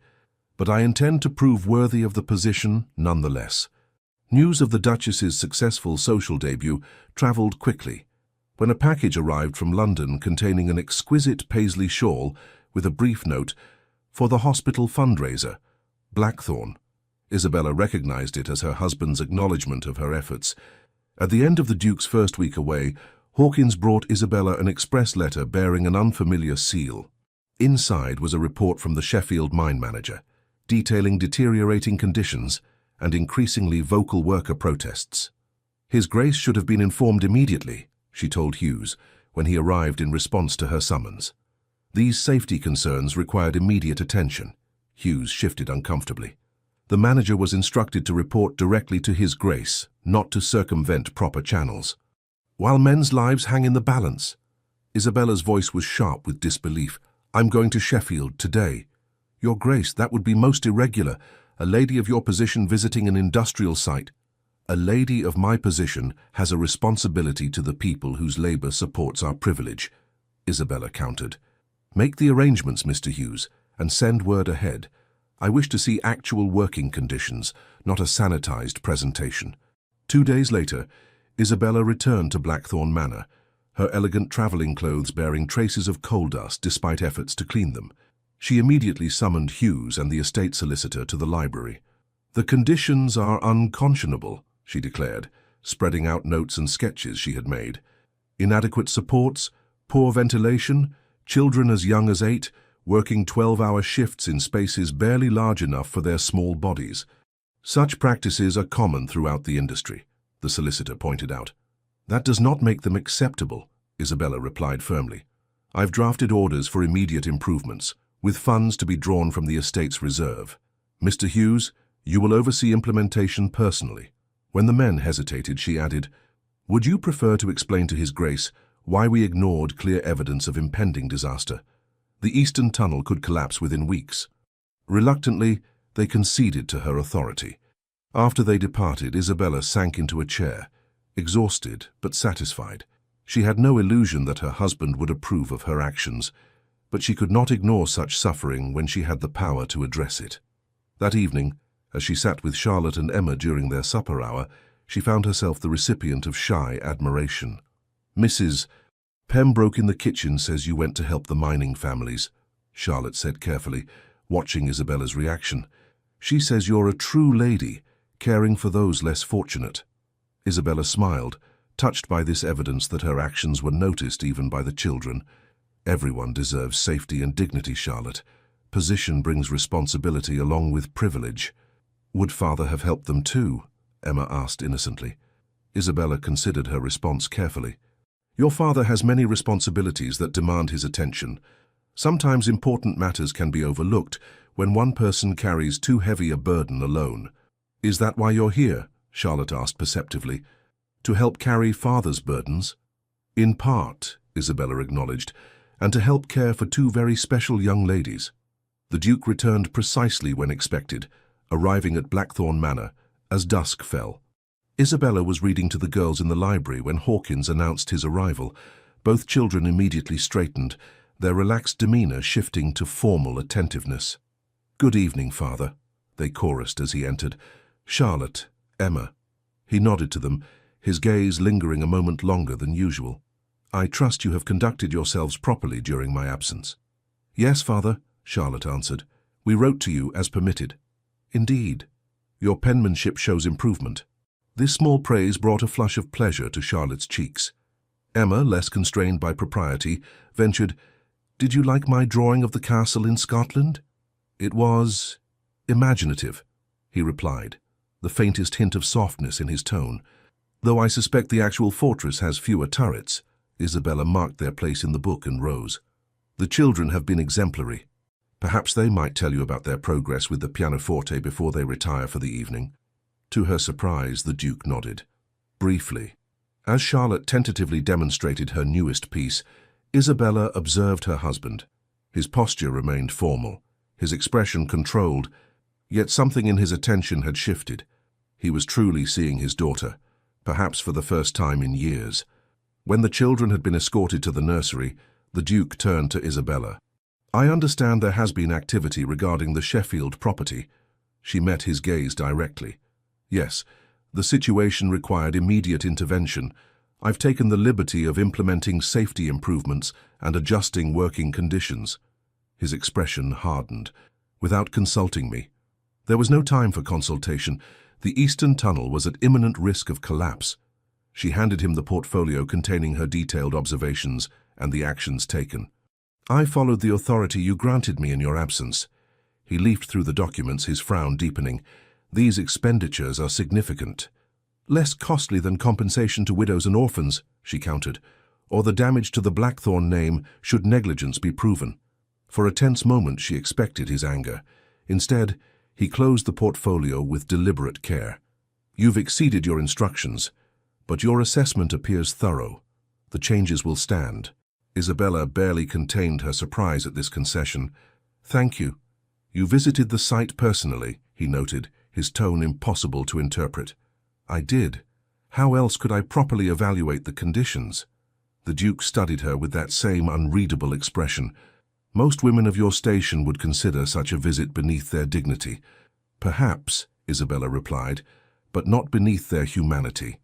"But I intend to prove worthy of the position nonetheless." News of the Duchess's successful social debut travelled quickly. When a package arrived from London containing an exquisite paisley shawl with a brief note, "For the hospital fundraiser, Blackthorn," Isabella recognized it as her husband's acknowledgement of her efforts. At the end of the Duke's first week away, Hawkins brought Isabella an express letter bearing an unfamiliar seal. Inside was a report from the Sheffield mine manager, detailing deteriorating conditions and increasingly vocal worker protests. "His Grace should have been informed immediately," she told Hughes, when he arrived in response to her summons. These safety concerns required immediate attention. Hughes shifted uncomfortably. The manager was instructed to report directly to His Grace, not to circumvent proper channels. "While men's lives hang in the balance," Isabella's voice was sharp with disbelief. "I'm going to Sheffield today." "Your Grace, that would be most irregular. A lady of your position visiting an industrial site." "A lady of my position has a responsibility to the people whose labor supports our privilege," Isabella countered. "Make the arrangements, Mr. Hughes, and send word ahead. I wish to see actual working conditions, not a sanitized presentation." 2 days later, Isabella returned to Blackthorn Manor, her elegant traveling clothes bearing traces of coal dust despite efforts to clean them. She immediately summoned Hughes and the estate solicitor to the library. "The conditions are unconscionable," she declared, spreading out notes and sketches she had made. "Inadequate supports, poor ventilation, children as young as 8, working 12-hour shifts in spaces barely large enough for their small bodies. Such practices are common throughout the industry," the solicitor pointed out. "That does not make them acceptable," Isabella replied firmly. "I've drafted orders for immediate improvements, with funds to be drawn from the estate's reserve. Mr. Hughes, you will oversee implementation personally." When the men hesitated, she added, "Would you prefer to explain to His Grace why we ignored clear evidence of impending disaster? The Eastern Tunnel could collapse within weeks." Reluctantly, they conceded to her authority. After they departed, Isabella sank into a chair, exhausted but satisfied. She had no illusion that her husband would approve of her actions, but she could not ignore such suffering when she had the power to address it. That evening, as she sat with Charlotte and Emma during their supper hour, she found herself the recipient of shy admiration. "Mrs. Pembroke in the kitchen says you went to help the mining families," Charlotte said carefully, watching Isabella's reaction. "She says you're a true lady, caring for those less fortunate." Isabella smiled, touched by this evidence that her actions were noticed even by the children. "Everyone deserves safety and dignity, Charlotte. Position brings responsibility along with privilege." "Would father have helped them too?" Emma asked innocently. Isabella considered her response carefully. "Your father has many responsibilities that demand his attention. Sometimes important matters can be overlooked when one person carries too heavy a burden alone." "Is that why you're here?" Charlotte asked perceptively. "To help carry father's burdens?" "In part," Isabella acknowledged, "and to help care for 2 very special young ladies." The Duke returned precisely when expected, arriving at Blackthorn Manor as dusk fell. Isabella was reading to the girls in the library when Hawkins announced his arrival. Both children immediately straightened, their relaxed demeanor shifting to formal attentiveness. "Good evening, father," they chorused as he entered. "Charlotte, Emma." He nodded to them, his gaze lingering a moment longer than usual. "I trust you have conducted yourselves properly during my absence." "Yes, father," Charlotte answered. "We wrote to you as permitted." "Indeed. Your penmanship shows improvement." This small praise brought a flush of pleasure to Charlotte's cheeks. Emma, less constrained by propriety, ventured, "Did you like my drawing of the castle in Scotland?" "It was imaginative," he replied, the faintest hint of softness in his tone. "Though I suspect the actual fortress has fewer turrets." Isabella marked their place in the book and rose. "The children have been exemplary. Perhaps they might tell you about their progress with the pianoforte before they retire for the evening." To her surprise, the Duke nodded. Briefly. As Charlotte tentatively demonstrated her newest piece, Isabella observed her husband. His posture remained formal, his expression controlled, yet something in his attention had shifted. He was truly seeing his daughter, perhaps for the first time in years. When the children had been escorted to the nursery, the Duke turned to Isabella. "I understand there has been activity regarding the Sheffield property." She met his gaze directly. "Yes, the situation required immediate intervention. I've taken the liberty of implementing safety improvements and adjusting working conditions." His expression hardened. "Without consulting me." There was no time for consultation. The Eastern Tunnel was at imminent risk of collapse. She handed him the portfolio containing her detailed observations and the actions taken. "I followed the authority you granted me in your absence." He leafed through the documents, his frown deepening. "These expenditures are significant." "Less costly than compensation to widows and orphans," she countered, "or the damage to the Blackthorn name should negligence be proven." For a tense moment she expected his anger. Instead, he closed the portfolio with deliberate care. "You've exceeded your instructions, but your assessment appears thorough. The changes will stand." Isabella barely contained her surprise at this concession. "Thank you. You visited the site personally," he noted, his tone impossible to interpret. "I did. How else could I properly evaluate the conditions?" The Duke studied her with that same unreadable expression. "Most women of your station would consider such a visit beneath their dignity." "Perhaps," Isabella replied, "but not beneath their humanity."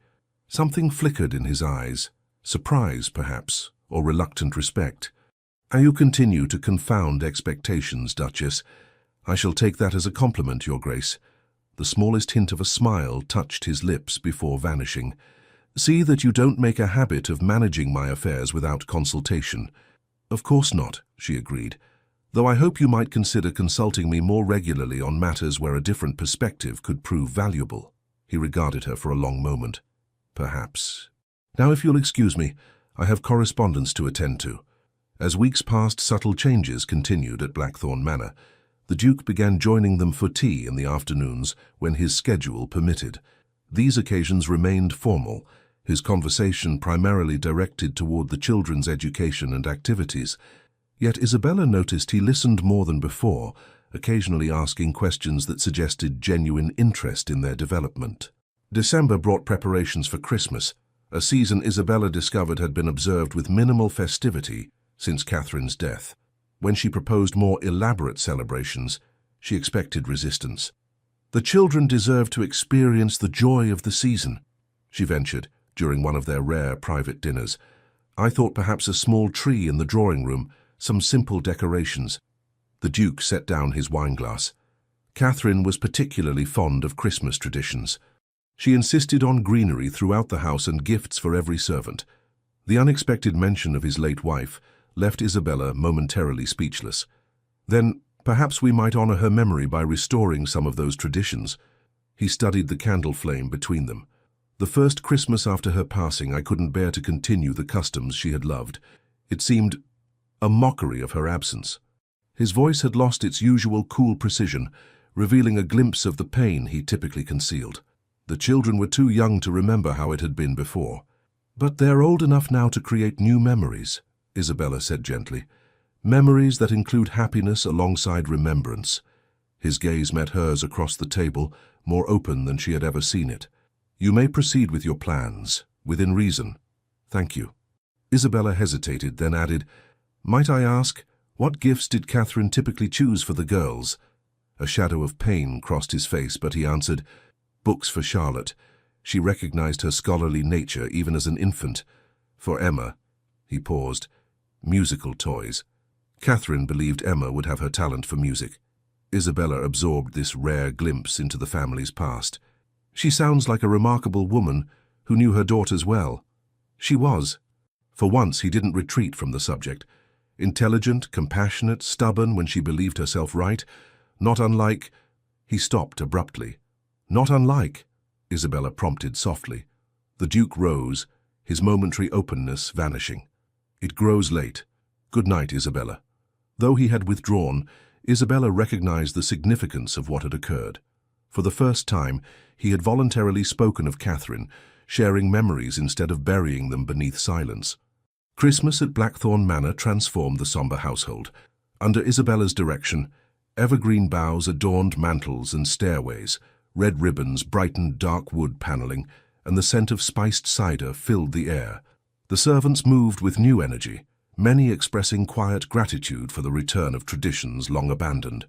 Something flickered in his eyes. Surprise, perhaps, or reluctant respect. "You continue to confound expectations, Duchess. I shall take that as a compliment, Your Grace." The smallest hint of a smile touched his lips before vanishing. "See that you don't make a habit of managing my affairs without consultation." "Of course not," she agreed, "though I hope you might consider consulting me more regularly on matters where a different perspective could prove valuable." He regarded her for a long moment. "Perhaps. Now, if you'll excuse me, I have correspondence to attend to." As weeks passed, subtle changes continued at Blackthorn Manor. The Duke began joining them for tea in the afternoons when his schedule permitted. These occasions remained formal, his conversation primarily directed toward the children's education and activities. Yet Isabella noticed he listened more than before, occasionally asking questions that suggested genuine interest in their development. December brought preparations for Christmas, a season Isabella discovered had been observed with minimal festivity since Catherine's death. When she proposed more elaborate celebrations, she expected resistance. "The children deserve to experience the joy of the season," she ventured during one of their rare private dinners. "I thought perhaps a small tree in the drawing room, some simple decorations." The Duke set down his wineglass. Catherine was particularly fond of Christmas traditions. She insisted on greenery throughout the house and gifts for every servant. The unexpected mention of his late wife left Isabella momentarily speechless. "Then perhaps we might honor her memory by restoring some of those traditions." He studied the candle flame between them. "The first Christmas after her passing, I couldn't bear to continue the customs she had loved. It seemed a mockery of her absence." His voice had lost its usual cool precision, revealing a glimpse of the pain he typically concealed. "The children were too young to remember how it had been before." "But they're old enough now to create new memories," Isabella said gently. "Memories that include happiness alongside remembrance." His gaze met hers across the table, more open than she had ever seen it. "You may proceed with your plans, within reason." "Thank you." Isabella hesitated, then added, "Might I ask, what gifts did Catherine typically choose for the girls?" A shadow of pain crossed his face, but he answered, "Books for Charlotte. She recognized her scholarly nature even as an infant. For Emma," he paused, "musical toys." Catherine believed Emma would have her talent for music. Isabella absorbed this rare glimpse into the family's past. "She sounds like a remarkable woman who knew her daughters well." She was. For once he didn't retreat from the subject. Intelligent, compassionate, stubborn when she believed herself right. Not unlike... He stopped abruptly. "Not unlike," Isabella prompted softly. The Duke rose, his momentary openness vanishing. "It grows late. Good night, Isabella." Though he had withdrawn, Isabella recognized the significance of what had occurred. For the first time, he had voluntarily spoken of Catherine, sharing memories instead of burying them beneath silence. Christmas at Blackthorn Manor transformed the somber household. Under Isabella's direction, evergreen boughs adorned mantels and stairways, red ribbons brightened dark wood paneling, and the scent of spiced cider filled the air. The servants moved with new energy, many expressing quiet gratitude for the return of traditions long abandoned.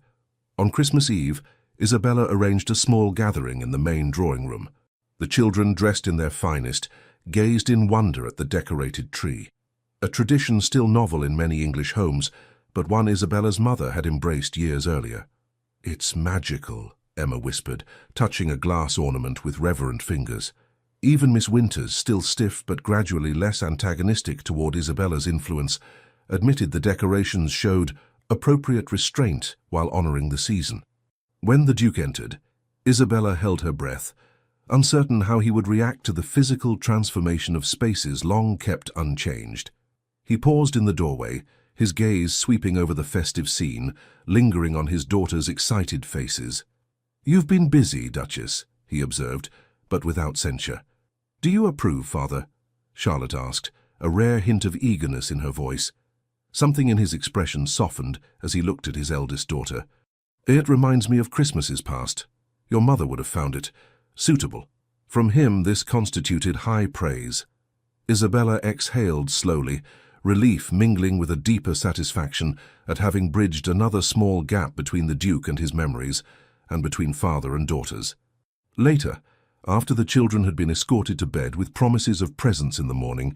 On Christmas Eve, Isabella arranged a small gathering in the main drawing room. The children, dressed in their finest, gazed in wonder at the decorated tree. A tradition still novel in many English homes, but one Isabella's mother had embraced years earlier. "It's magical," Emma whispered, touching a glass ornament with reverent fingers. Even Miss Winters, still stiff but gradually less antagonistic toward Isabella's influence, admitted the decorations showed appropriate restraint while honoring the season. When the Duke entered, Isabella held her breath, uncertain how he would react to the physical transformation of spaces long kept unchanged. He paused in the doorway, his gaze sweeping over the festive scene, lingering on his daughters' excited faces. "You've been busy, Duchess," he observed, but without censure. "Do you approve, Father?" Charlotte asked, a rare hint of eagerness in her voice. Something in his expression softened as he looked at his eldest daughter. "It reminds me of Christmases past. Your mother would have found it suitable." From him this constituted high praise. Isabella exhaled slowly, relief mingling with a deeper satisfaction at having bridged another small gap between the Duke and his memories, and between father and daughters. Later, after the children had been escorted to bed with promises of presents in the morning,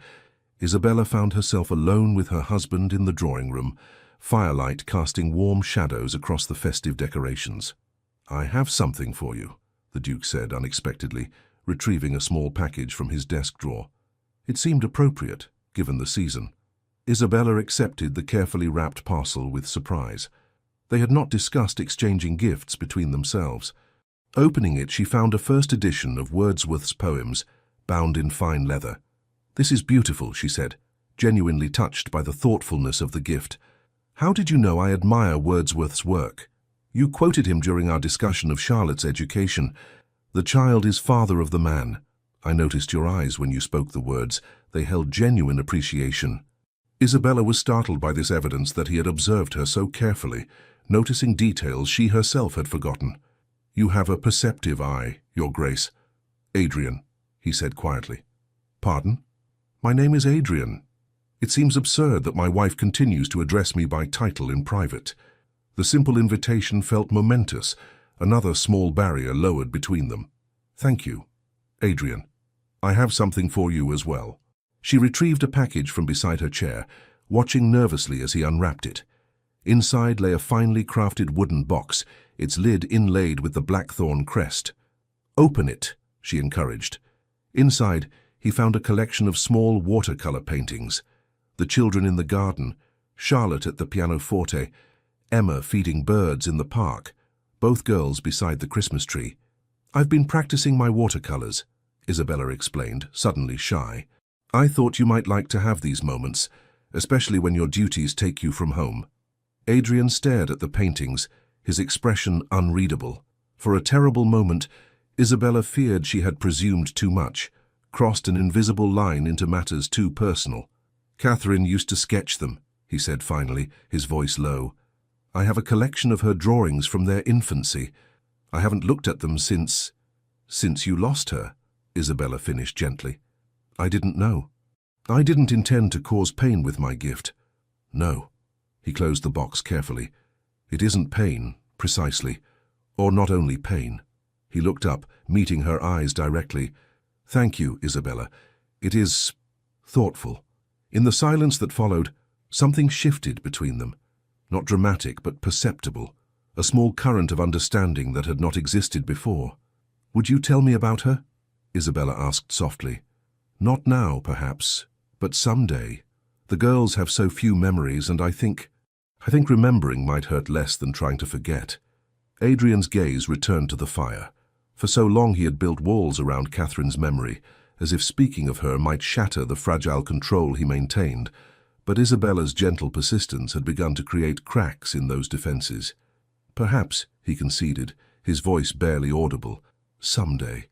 Isabella found herself alone with her husband in the drawing room, firelight casting warm shadows across the festive decorations. "I have something for you," the Duke said unexpectedly, retrieving a small package from his desk drawer. It seemed appropriate, given the season. Isabella accepted the carefully wrapped parcel with surprise. They had not discussed exchanging gifts between themselves. Opening it, she found a first edition of Wordsworth's poems, bound in fine leather. "This is beautiful," she said, genuinely touched by the thoughtfulness of the gift. "How did you know I admire Wordsworth's work? You quoted him during our discussion of Charlotte's education. The child is father of the man. I noticed your eyes when you spoke the words. They held genuine appreciation." Isabella was startled by this evidence that he had observed her so carefully, noticing details she herself had forgotten. "You have a perceptive eye, Your Grace." "Adrian," he said quietly. "Pardon?" "My name is Adrian. It seems absurd that my wife continues to address me by title in private." The simple invitation felt momentous, another small barrier lowered between them. "Thank you, Adrian. I have something for you as well." She retrieved a package from beside her chair, watching nervously as he unwrapped it. Inside lay a finely crafted wooden box, its lid inlaid with the blackthorn crest. "Open it," she encouraged. Inside, he found a collection of small watercolor paintings. The children in the garden, Charlotte at the pianoforte, Emma feeding birds in the park, both girls beside the Christmas tree. "I've been practicing my watercolors," Isabella explained, suddenly shy. "I thought you might like to have these moments, especially when your duties take you from home." Adrian stared at the paintings, his expression unreadable. For a terrible moment, Isabella feared she had presumed too much, crossed an invisible line into matters too personal. "Catherine used to sketch them," he said finally, his voice low. "I have a collection of her drawings from their infancy. I haven't looked at them since you lost her," Isabella finished gently. "I didn't know. I didn't intend to cause pain with my gift." "No." He closed the box carefully. "It isn't pain, precisely. Or not only pain." He looked up, meeting her eyes directly. "Thank you, Isabella. It is thoughtful." In the silence that followed, something shifted between them. Not dramatic, but perceptible. A small current of understanding that had not existed before. "Would you tell me about her?" Isabella asked softly. "Not now, perhaps, but someday. The girls have so few memories, and I think remembering might hurt less than trying to forget." Adrian's gaze returned to the fire. For so long he had built walls around Catherine's memory, as if speaking of her might shatter the fragile control he maintained, but Isabella's gentle persistence had begun to create cracks in those defenses. "Perhaps," he conceded, his voice barely audible, "someday."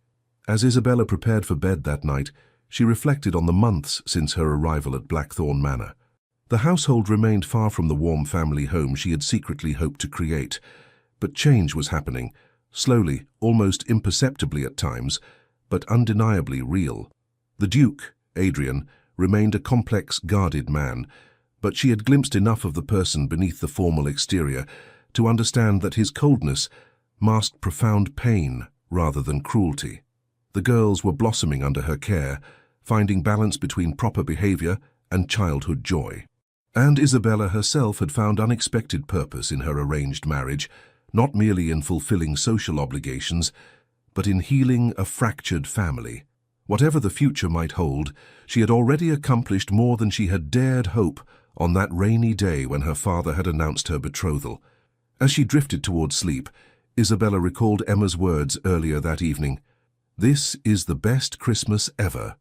As Isabella prepared for bed that night, she reflected on the months since her arrival at Blackthorn Manor. The household remained far from the warm family home she had secretly hoped to create, but change was happening, slowly, almost imperceptibly at times, but undeniably real. The Duke, Adrian, remained a complex, guarded man, but she had glimpsed enough of the person beneath the formal exterior to understand that his coldness masked profound pain rather than cruelty. The girls were blossoming under her care, finding balance between proper behavior and childhood joy. And Isabella herself had found unexpected purpose in her arranged marriage, not merely in fulfilling social obligations, but in healing a fractured family. Whatever the future might hold, she had already accomplished more than she had dared hope on that rainy day when her father had announced her betrothal. As she drifted towards sleep, Isabella recalled Emma's words earlier that evening. "This is the best Christmas ever."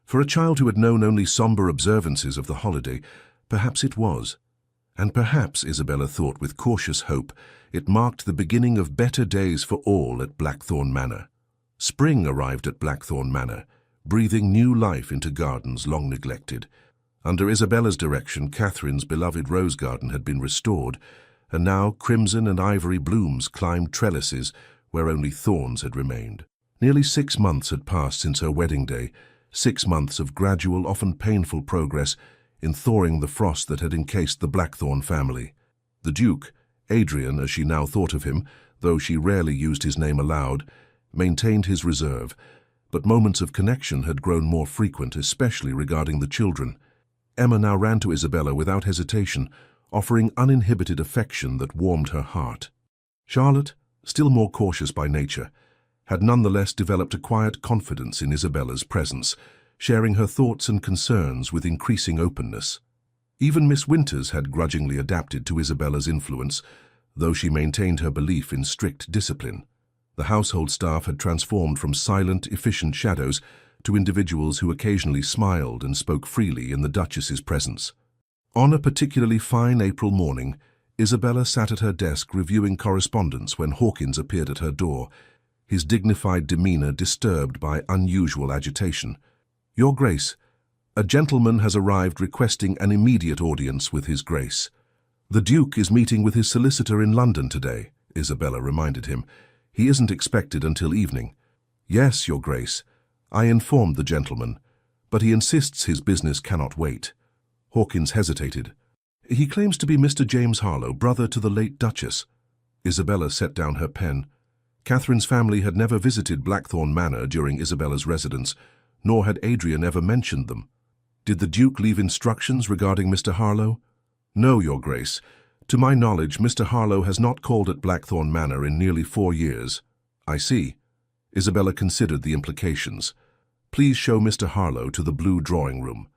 For a child who had known only somber observances of the holiday, perhaps it was. And perhaps, Isabella thought with cautious hope, it marked the beginning of better days for all at Blackthorn Manor. Spring arrived at Blackthorn Manor, breathing new life into gardens long neglected. Under Isabella's direction, Catherine's beloved rose garden had been restored, and now crimson and ivory blooms climbed trellises where only thorns had remained. Nearly 6 months had passed since her wedding day, 6 months of gradual, often painful progress in thawing the frost that had encased the Blackthorne family. The Duke, Adrian as she now thought of him, though she rarely used his name aloud, maintained his reserve, but moments of connection had grown more frequent, especially regarding the children. Emma now ran to Isabella without hesitation, offering uninhibited affection that warmed her heart. Charlotte, still more cautious by nature, had nonetheless developed a quiet confidence in Isabella's presence, sharing her thoughts and concerns with increasing openness. Even Miss Winters had grudgingly adapted to Isabella's influence, though she maintained her belief in strict discipline. The household staff had transformed from silent, efficient shadows to individuals who occasionally smiled and spoke freely in the Duchess's presence. On a particularly fine April morning, Isabella sat at her desk reviewing correspondence when Hawkins appeared at her door, his dignified demeanor disturbed by unusual agitation. "Your Grace, a gentleman has arrived requesting an immediate audience with His Grace. The Duke is meeting with his solicitor in London today," Isabella reminded him. "He isn't expected until evening." "Yes, Your Grace. I informed the gentleman, but he insists his business cannot wait." Hawkins hesitated. "He claims to be Mr. James Harlow, brother to the late Duchess." Isabella set down her pen. Catherine's family had never visited Blackthorne Manor during Isabella's residence, nor had Adrian ever mentioned them. "Did the Duke leave instructions regarding Mr. Harlow?" "No, Your Grace. To my knowledge, Mr. Harlow has not called at Blackthorne Manor in nearly 4 years." "I see." Isabella considered the implications. "Please show Mr. Harlow to the blue drawing room.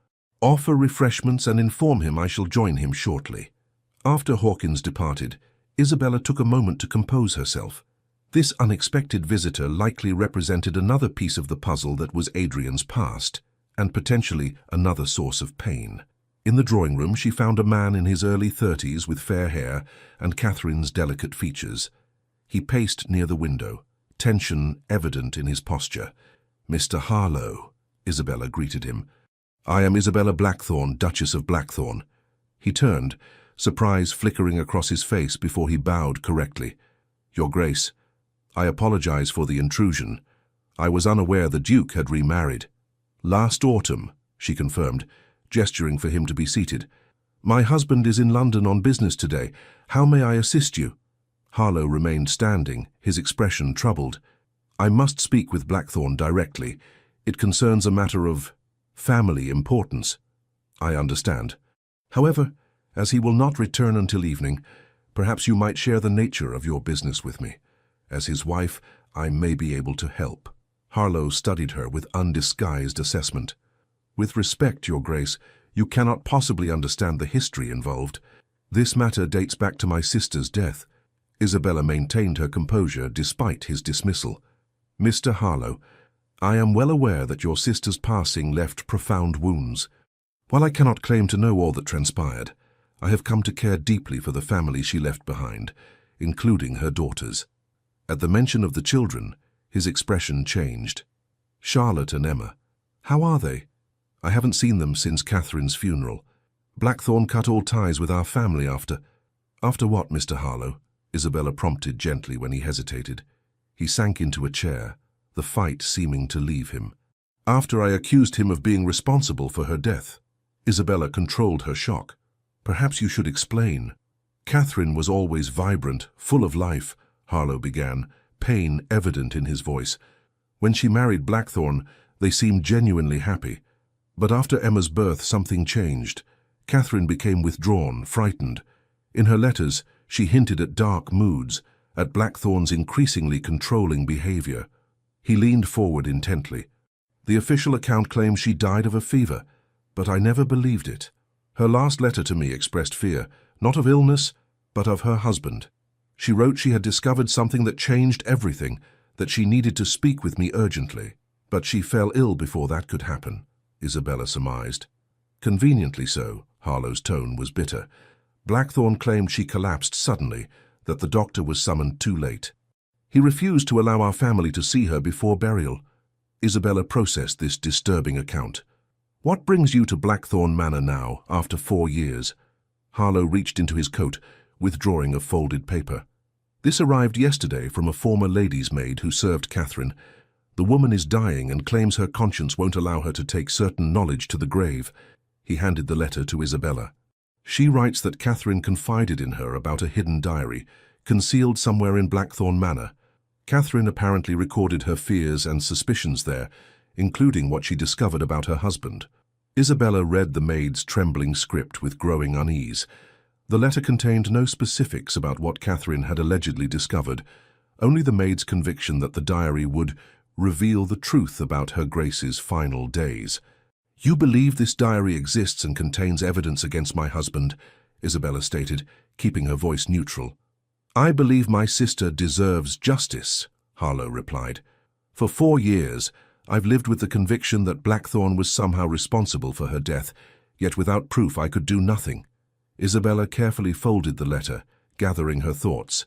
Offer refreshments and inform him I shall join him shortly." After Hawkins departed, Isabella took a moment to compose herself. This unexpected visitor likely represented another piece of the puzzle that was Adrian's past, and potentially another source of pain. In the drawing room she found a man in his early 30s with fair hair and Catherine's delicate features. He paced near the window, tension evident in his posture. "Mr. Harlow," Isabella greeted him. "I am Isabella Blackthorne, Duchess of Blackthorne." He turned, surprise flickering across his face before he bowed correctly. "Your Grace, I apologize for the intrusion. I was unaware the Duke had remarried." "Last autumn," she confirmed, gesturing for him to be seated. "My husband is in London on business today. How may I assist you?" Harlow remained standing, his expression troubled. "I must speak with Blackthorne directly. It concerns a matter of family importance." "I understand. However, as he will not return until evening, perhaps you might share the nature of your business with me. As his wife, I may be able to help." Harlow studied her with undisguised assessment. "With respect, Your Grace, you cannot possibly understand the history involved. This matter dates back to my sister's death." Isabella maintained her composure despite his dismissal. "Mr. Harlow, I am well aware that your sister's passing left profound wounds. While I cannot claim to know all that transpired, I have come to care deeply for the family she left behind, including her daughters." At the mention of the children, his expression changed. "Charlotte and Emma, how are they? I haven't seen them since Catherine's funeral. Blackthorne cut all ties with our family after—" "After what, Mr. Harlow?" Isabella prompted gently when he hesitated. He sank into a chair, the fight seeming to leave him. "After I accused him of being responsible for her death." Isabella controlled her shock. "Perhaps you should explain." "Catherine was always vibrant, full of life," Harlow began, pain evident in his voice. "When she married Blackthorne, they seemed genuinely happy. But after Emma's birth, something changed. Catherine became withdrawn, frightened. In her letters, she hinted at dark moods, at Blackthorne's increasingly controlling behavior." He leaned forward intently. "The official account claims she died of a fever, but I never believed it. Her last letter to me expressed fear, not of illness, but of her husband. She wrote she had discovered something that changed everything, that she needed to speak with me urgently. But she fell ill before that could happen," Isabella surmised. "Conveniently so," Harlow's tone was bitter. "Blackthorne claimed she collapsed suddenly, that the doctor was summoned too late. He refused to allow our family to see her before burial." Isabella processed this disturbing account. What brings you to Blackthorn Manor now, after 4 years? Harlow reached into his coat, withdrawing a folded paper. This arrived yesterday from a former lady's maid who served Catherine. The woman is dying and claims her conscience won't allow her to take certain knowledge to the grave. He handed the letter to Isabella. She writes that Catherine confided in her about a hidden diary, concealed somewhere in Blackthorn Manor. Catherine apparently recorded her fears and suspicions there, including what she discovered about her husband. Isabella read the maid's trembling script with growing unease. The letter contained no specifics about what Catherine had allegedly discovered, only the maid's conviction that the diary would reveal the truth about her Grace's final days. "You believe this diary exists and contains evidence against my husband," Isabella stated, keeping her voice neutral. "I believe my sister deserves justice," Harlow replied. "For 4 years, I've lived with the conviction that Blackthorn was somehow responsible for her death, yet without proof I could do nothing." Isabella carefully folded the letter, gathering her thoughts.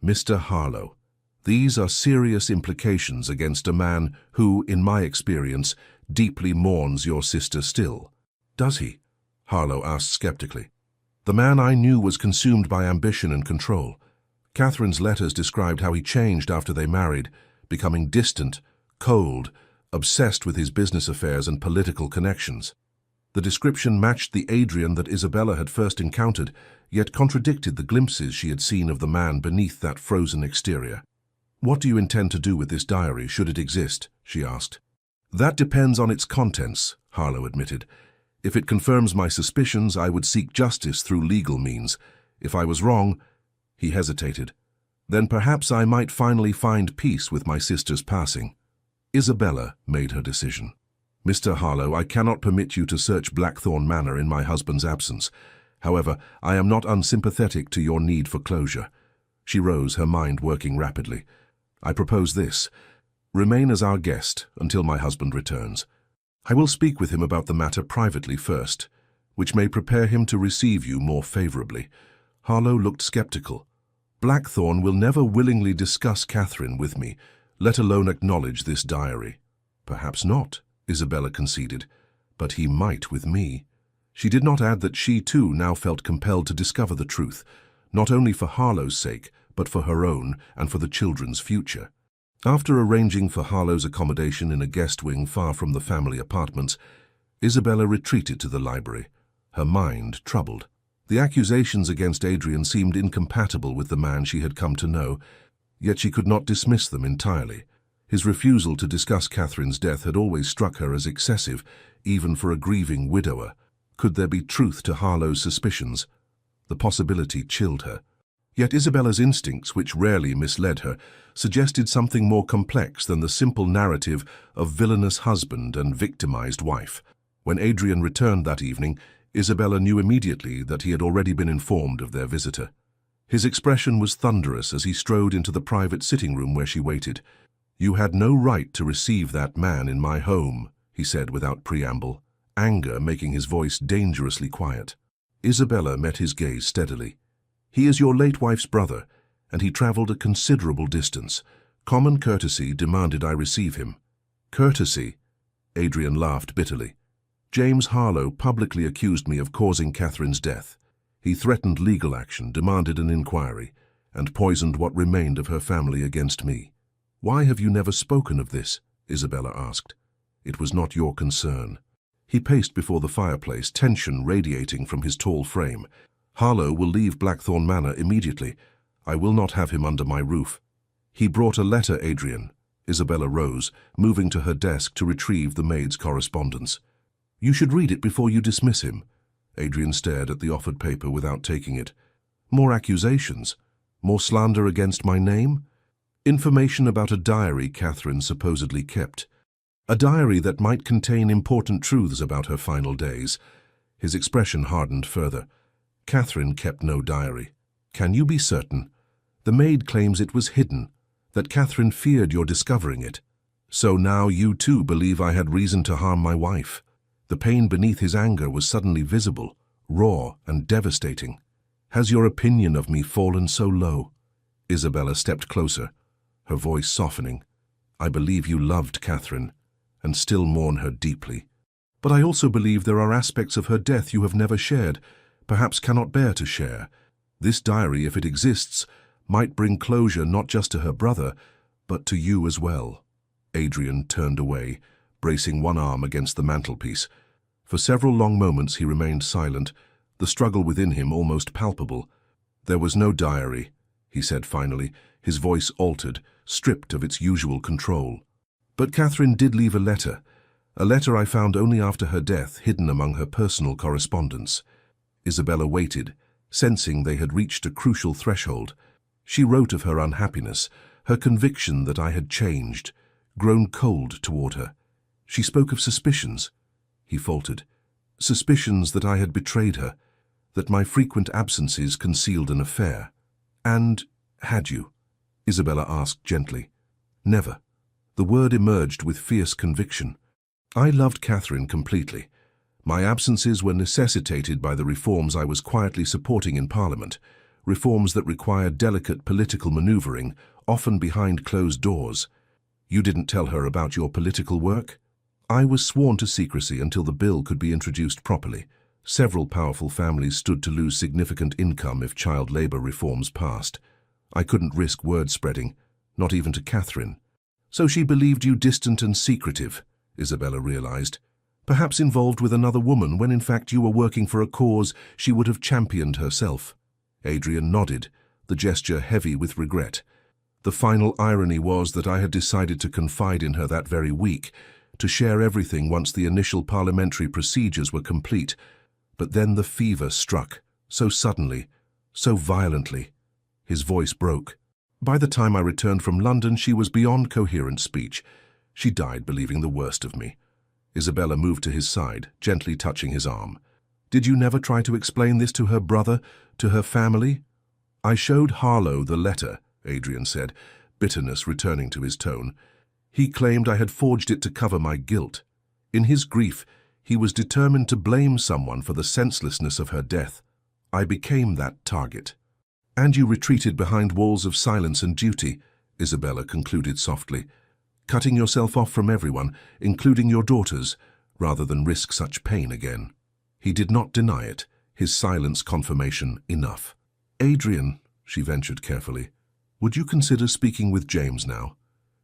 "Mr. Harlow, these are serious implications against a man who, in my experience, deeply mourns your sister still." "Does he?" Harlow asked skeptically. "The man I knew was consumed by ambition and control. Catherine's letters described how he changed after they married, becoming distant, cold, obsessed with his business affairs and political connections. The description matched the Adrian that Isabella had first encountered, yet contradicted the glimpses she had seen of the man beneath that frozen exterior. "What do you intend to do with this diary, should it exist?" she asked. "That depends on its contents," Harlow admitted. "If it confirms my suspicions, I would seek justice through legal means. If I was wrong," he hesitated, "then perhaps I might finally find peace with my sister's passing." Isabella made her decision. "Mr. Harlow, I cannot permit you to search Blackthorn Manor in my husband's absence. However, I am not unsympathetic to your need for closure." She rose, her mind working rapidly. "I propose this. Remain as our guest until my husband returns. I will speak with him about the matter privately first, which may prepare him to receive you more favorably." Harlow looked skeptical. "Blackthorn will never willingly discuss Catherine with me, let alone acknowledge this diary." "Perhaps not," Isabella conceded, "but he might with me." She did not add that she too now felt compelled to discover the truth, not only for Harlow's sake, but for her own and for the children's future. After arranging for Harlow's accommodation in a guest wing far from the family apartments, Isabella retreated to the library, her mind troubled. The accusations against Adrian seemed incompatible with the man she had come to know, yet she could not dismiss them entirely. His refusal to discuss Catherine's death had always struck her as excessive, even for a grieving widower. Could there be truth to Harlow's suspicions? The possibility chilled her. Yet Isabella's instincts, which rarely misled her, suggested something more complex than the simple narrative of villainous husband and victimized wife. When Adrian returned that evening, Isabella knew immediately that he had already been informed of their visitor. His expression was thunderous as he strode into the private sitting room where she waited. "You had no right to receive that man in my home," he said without preamble, anger making his voice dangerously quiet. Isabella met his gaze steadily. "He is your late wife's brother, and he traveled a considerable distance. Common courtesy demanded I receive him." "Courtesy?" Adrian laughed bitterly. "James Harlow publicly accused me of causing Catherine's death. He threatened legal action, demanded an inquiry, and poisoned what remained of her family against me." "Why have you never spoken of this?" Isabella asked. "It was not your concern." He paced before the fireplace, tension radiating from his tall frame. "Harlow will leave Blackthorn Manor immediately. I will not have him under my roof." "He brought a letter, Adrian." Isabella rose, moving to her desk to retrieve the maid's correspondence. "You should read it before you dismiss him." Adrian stared at the offered paper without taking it. "More accusations? More slander against my name?" "Information about a diary Catherine supposedly kept. A diary that might contain important truths about her final days." His expression hardened further. "Catherine kept no diary." "Can you be certain?" "The maid claims it was hidden, that Catherine feared your discovering it." "So now you too believe I had reason to harm my wife?" The pain beneath his anger was suddenly visible, raw and devastating. "Has your opinion of me fallen so low?" Isabella stepped closer, her voice softening. "I believe you loved Catherine, and still mourn her deeply." But I also believe there are aspects of her death you have never shared, perhaps cannot bear to share. This diary, if it exists, might bring closure not just to her brother, but to you as well." Adrian turned away, bracing one arm against the mantelpiece. For several long moments he remained silent, the struggle within him almost palpable. "There was no diary," he said finally, his voice altered, stripped of its usual control. "But Catherine did leave a letter I found only after her death, hidden among her personal correspondence." Isabella waited, sensing they had reached a crucial threshold. She wrote of her unhappiness, her conviction that I had changed, grown cold toward her. She spoke of suspicions, he faltered. Suspicions that I had betrayed her, that my frequent absences concealed an affair. "And had you?" Isabella asked gently. "Never." The word emerged with fierce conviction. "I loved Catherine completely. My absences were necessitated by the reforms I was quietly supporting in Parliament, reforms that required delicate political maneuvering, often behind closed doors." "You didn't tell her about your political work?" "I was sworn to secrecy until the bill could be introduced properly. Several powerful families stood to lose significant income if child labor reforms passed. I couldn't risk word spreading, not even to Catherine." "So she believed you distant and secretive," Isabella realized. "Perhaps involved with another woman when in fact you were working for a cause she would have championed herself." Adrian nodded, the gesture heavy with regret. The final irony was that I had decided to confide in her that very week, to share everything once the initial parliamentary procedures were complete. But then the fever struck, so suddenly, so violently. His voice broke. By the time I returned from London, she was beyond coherent speech. She died believing the worst of me. Isabella moved to his side, gently touching his arm. "Did you never try to explain this to her brother, to her family?" "I showed Harlow the letter," Adrian said, bitterness returning to his tone. "He claimed I had forged it to cover my guilt. In his grief, he was determined to blame someone for the senselessness of her death. I became that target." "And you retreated behind walls of silence and duty," Isabella concluded softly, "cutting yourself off from everyone, including your daughters, rather than risk such pain again." He did not deny it, his silence confirmation enough. "Adrian," she ventured carefully, "would you consider speaking with James now?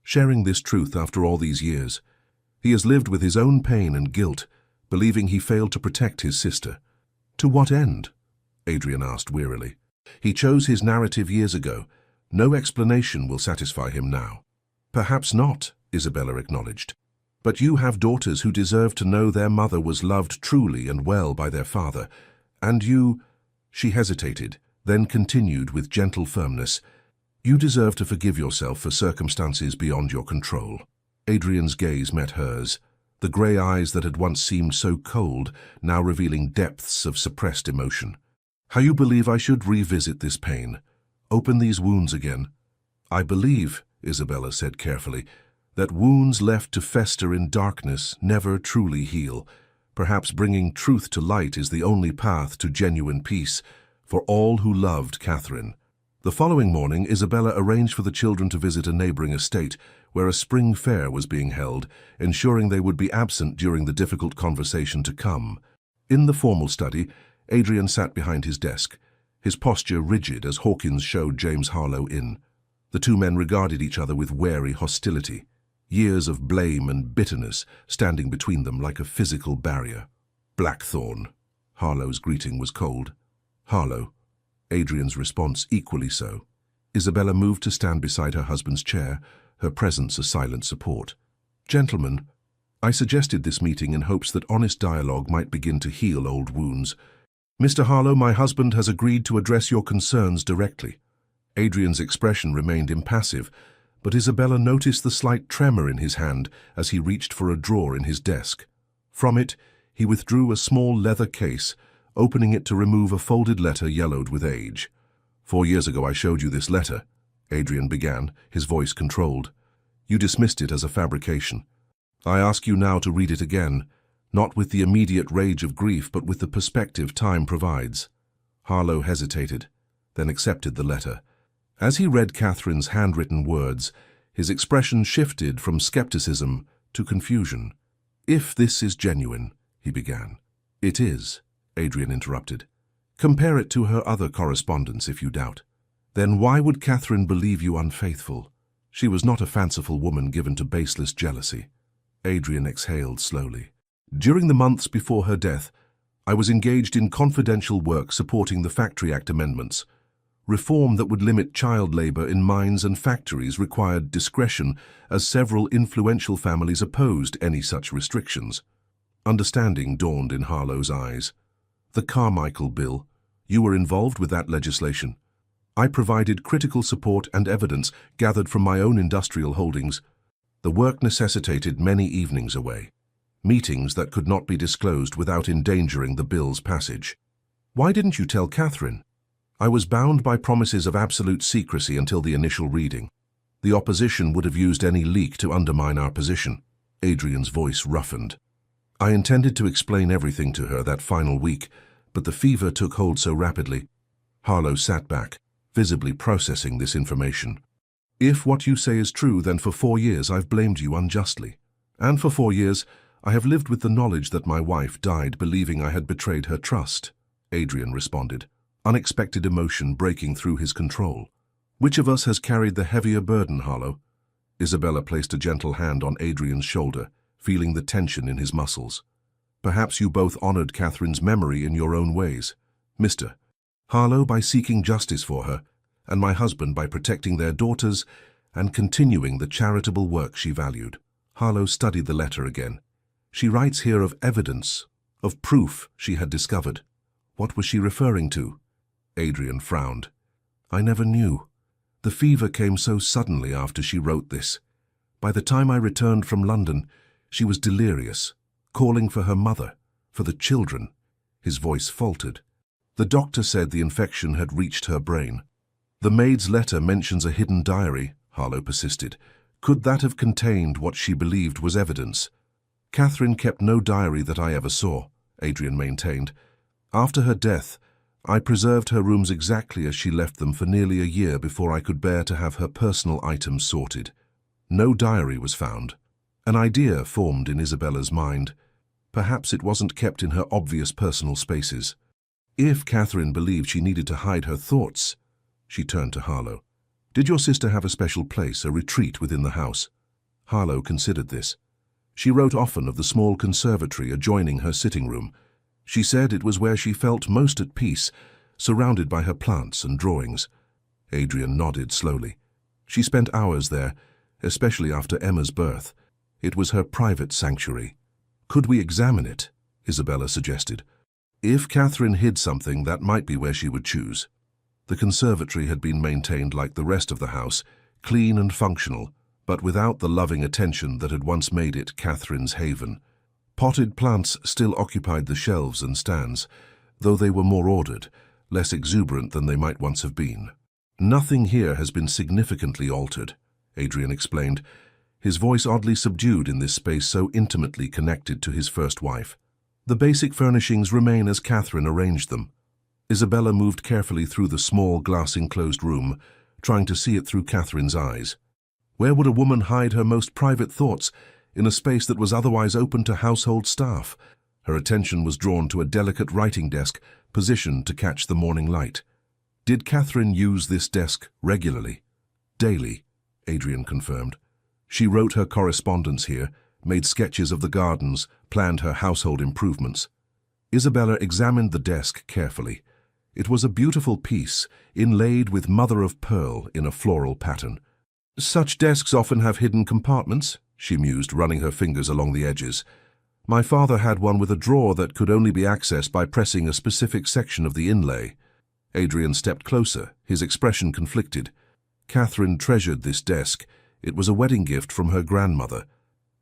Sharing this truth after all these years? He has lived with his own pain and guilt, believing he failed to protect his sister." "To what end?" Adrian asked wearily. "He chose his narrative years ago. No explanation will satisfy him now." "Perhaps not," Isabella acknowledged. "But you have daughters who deserve to know their mother was loved truly and well by their father. And you—" She hesitated, then continued with gentle firmness, "You deserve to forgive yourself for circumstances beyond your control." Adrian's gaze met hers, the grey eyes that had once seemed so cold, now revealing depths of suppressed emotion. "How you believe I should revisit this pain? Open these wounds again?" "I believe," Isabella said carefully, "that wounds left to fester in darkness never truly heal. Perhaps bringing truth to light is the only path to genuine peace for all who loved Catherine." The following morning, Isabella arranged for the children to visit a neighboring estate where a spring fair was being held, ensuring they would be absent during the difficult conversation to come. In the formal study, Adrian sat behind his desk, his posture rigid as Hawkins showed James Harlow in. The two men regarded each other with wary hostility, years of blame and bitterness standing between them like a physical barrier. "Blackthorn." Harlow's greeting was cold. "Harlow." Adrian's response equally so. Isabella moved to stand beside her husband's chair, her presence a silent support. "Gentlemen, I suggested this meeting in hopes that honest dialogue might begin to heal old wounds. Mr. Harlow, my husband has agreed to address your concerns directly." Adrian's expression remained impassive, but Isabella noticed the slight tremor in his hand as he reached for a drawer in his desk. From it, he withdrew a small leather case, opening it to remove a folded letter yellowed with age. "4 years ago I showed you this letter," Adrian began, his voice controlled. "You dismissed it as a fabrication. I ask you now to read it again, not with the immediate rage of grief, but with the perspective time provides." Harlow hesitated, then accepted the letter. As he read Catherine's handwritten words, his expression shifted from skepticism to confusion. "If this is genuine," he began. It is, Adrian interrupted. Compare it to her other correspondence if you doubt. Then why would Catherine believe you unfaithful? She was not a fanciful woman given to baseless jealousy. Adrian exhaled slowly. During the months before her death, I was engaged in confidential work supporting the Factory Act amendments. Reform that would limit child labor in mines and factories required discretion, as several influential families opposed any such restrictions. Understanding dawned in Harlow's eyes. The Carmichael Bill. You were involved with that legislation. I provided critical support and evidence gathered from my own industrial holdings. The work necessitated many evenings away, meetings that could not be disclosed without endangering the bill's passage. Why didn't you tell Catherine? I was bound by promises of absolute secrecy until the initial reading. The opposition would have used any leak to undermine our position. Adrian's voice roughened. I intended to explain everything to her that final week, but the fever took hold so rapidly. Harlow sat back, visibly processing this information. If what you say is true, then for 4 years I've blamed you unjustly. And for 4 years, I have lived with the knowledge that my wife died believing I had betrayed her trust, Adrian responded, unexpected emotion breaking through his control. Which of us has carried the heavier burden, Harlow? Isabella placed a gentle hand on Adrian's shoulder, feeling the tension in his muscles. Perhaps you both honored Catherine's memory in your own ways. Mr. Harlow by seeking justice for her, and my husband by protecting their daughters and continuing the charitable work she valued. Harlow studied the letter again. She writes here of evidence, of proof she had discovered. What was she referring to? Adrian frowned. I never knew. The fever came so suddenly after she wrote this. By the time I returned from London, she was delirious, calling for her mother, for the children. His voice faltered. The doctor said the infection had reached her brain. The maid's letter mentions a hidden diary, Harlow persisted. Could that have contained what she believed was evidence? Catherine kept no diary that I ever saw, Adrian maintained. After her death, I preserved her rooms exactly as she left them for nearly a year before I could bear to have her personal items sorted. No diary was found. An idea formed in Isabella's mind. Perhaps it wasn't kept in her obvious personal spaces. If Catherine believed she needed to hide her thoughts, she turned to Harlow. Did your sister have a special place, a retreat within the house? Harlow considered this. She wrote often of the small conservatory adjoining her sitting room. She said it was where she felt most at peace, surrounded by her plants and drawings. Adrian nodded slowly. She spent hours there, especially after Emma's birth. It was her private sanctuary. Could we examine it? Isabella suggested. If Catherine hid something, that might be where she would choose. The conservatory had been maintained like the rest of the house, clean and functional, but without the loving attention that had once made it Catherine's haven. Potted plants still occupied the shelves and stands, though they were more ordered, less exuberant than they might once have been. Nothing here has been significantly altered, Adrian explained, his voice oddly subdued in this space so intimately connected to his first wife. The basic furnishings remain as Catherine arranged them. Isabella moved carefully through the small glass-enclosed room, trying to see it through Catherine's eyes. Where would a woman hide her most private thoughts in a space that was otherwise open to household staff? Her attention was drawn to a delicate writing desk positioned to catch the morning light. Did Catherine use this desk regularly? Daily, Adrian confirmed. She wrote her correspondence here, made sketches of the gardens, planned her household improvements. Isabella examined the desk carefully. It was a beautiful piece, inlaid with mother-of-pearl in a floral pattern. Such desks often have hidden compartments, she mused, running her fingers along the edges. My father had one with a drawer that could only be accessed by pressing a specific section of the inlay. Adrian stepped closer, his expression conflicted. Catherine treasured this desk. It was a wedding gift from her grandmother.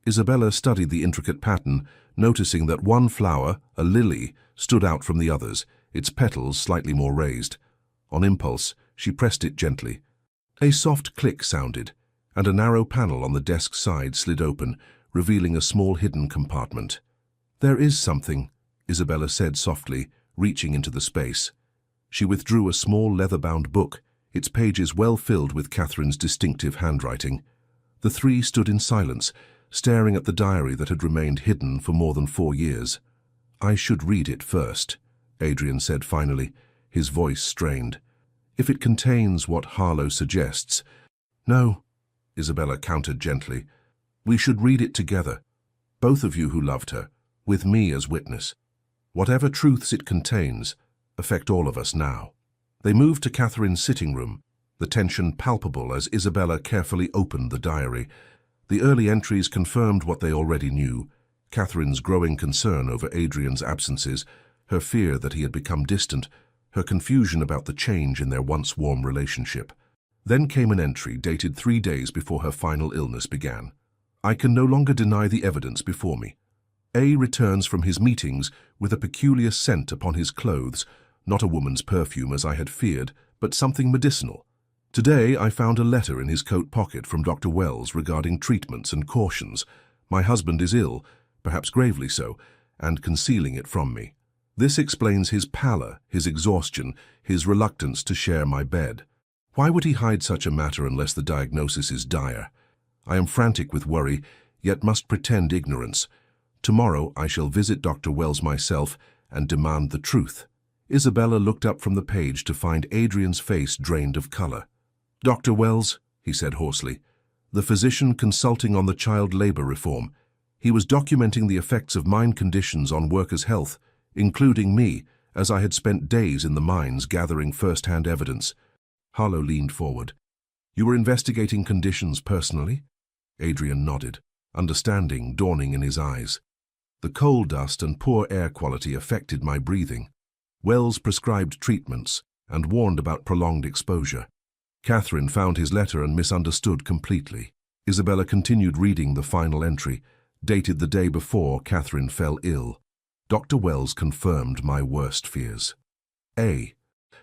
Isabella studied the intricate pattern, noticing that one flower, a lily, stood out from the others, its petals slightly more raised. On impulse, she pressed it gently. A soft click sounded, and a narrow panel on the desk side slid open, revealing a small hidden compartment. There is something, Isabella said softly, reaching into the space. She withdrew a small leather-bound book, its pages well filled with Catherine's distinctive handwriting. The three stood in silence, staring at the diary that had remained hidden for more than 4 years. I should read it first, Adrian said finally, his voice strained. If it contains what Harlow suggests. No, Isabella countered gently. We should read it together, both of you who loved her, with me as witness. Whatever truths it contains affect all of us now. They moved to Catherine's sitting room, the tension palpable as Isabella carefully opened the diary. The early entries confirmed what they already knew: Catherine's growing concern over Adrian's absences, her fear that he had become distant, her confusion about the change in their once warm relationship. Then came an entry dated 3 days before her final illness began. I can no longer deny the evidence before me. A returns from his meetings with a peculiar scent upon his clothes, not a woman's perfume as I had feared, but something medicinal. Today I found a letter in his coat pocket from Dr. Wells regarding treatments and cautions. My husband is ill, perhaps gravely so, and concealing it from me. This explains his pallor, his exhaustion, his reluctance to share my bed. Why would he hide such a matter unless the diagnosis is dire? I am frantic with worry, yet must pretend ignorance. Tomorrow I shall visit Dr. Wells myself and demand the truth. Isabella looked up from the page to find Adrian's face drained of color. Dr. Wells, he said hoarsely, the physician consulting on the child labor reform. He was documenting the effects of mine conditions on workers' health, including me, as I had spent days in the mines gathering first-hand evidence. Harlow leaned forward. You were investigating conditions personally? Adrian nodded, understanding dawning in his eyes. The coal dust and poor air quality affected my breathing. Wells prescribed treatments and warned about prolonged exposure. Catherine found his letter and misunderstood completely. Isabella continued reading the final entry, dated the day before Catherine fell ill. Dr. Wells confirmed my worst fears. A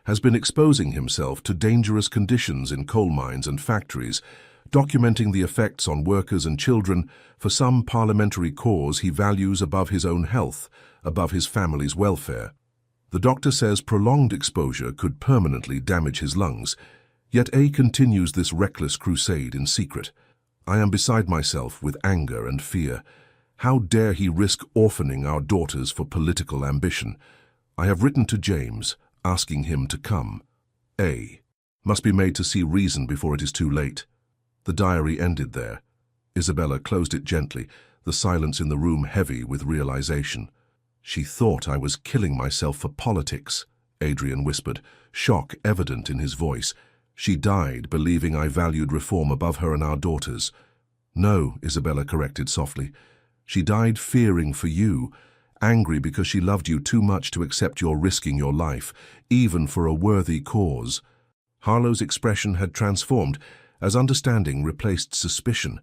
has been exposing himself to dangerous conditions in coal mines and factories, documenting the effects on workers and children for some parliamentary cause he values above his own health, above his family's welfare. The doctor says prolonged exposure could permanently damage his lungs, yet A continues this reckless crusade in secret. I am beside myself with anger and fear. How dare he risk orphaning our daughters for political ambition? I have written to James, asking him to come. A must be made to see reason before it is too late. The diary ended there. Isabella closed it gently, the silence in the room heavy with realization. She thought I was killing myself for politics, Adrian whispered, shock evident in his voice. She died believing I valued reform above her and our daughters. No, Isabella corrected softly. She died fearing for you, angry because she loved you too much to accept your risking your life, even for a worthy cause. Harlow's expression had transformed as understanding replaced suspicion.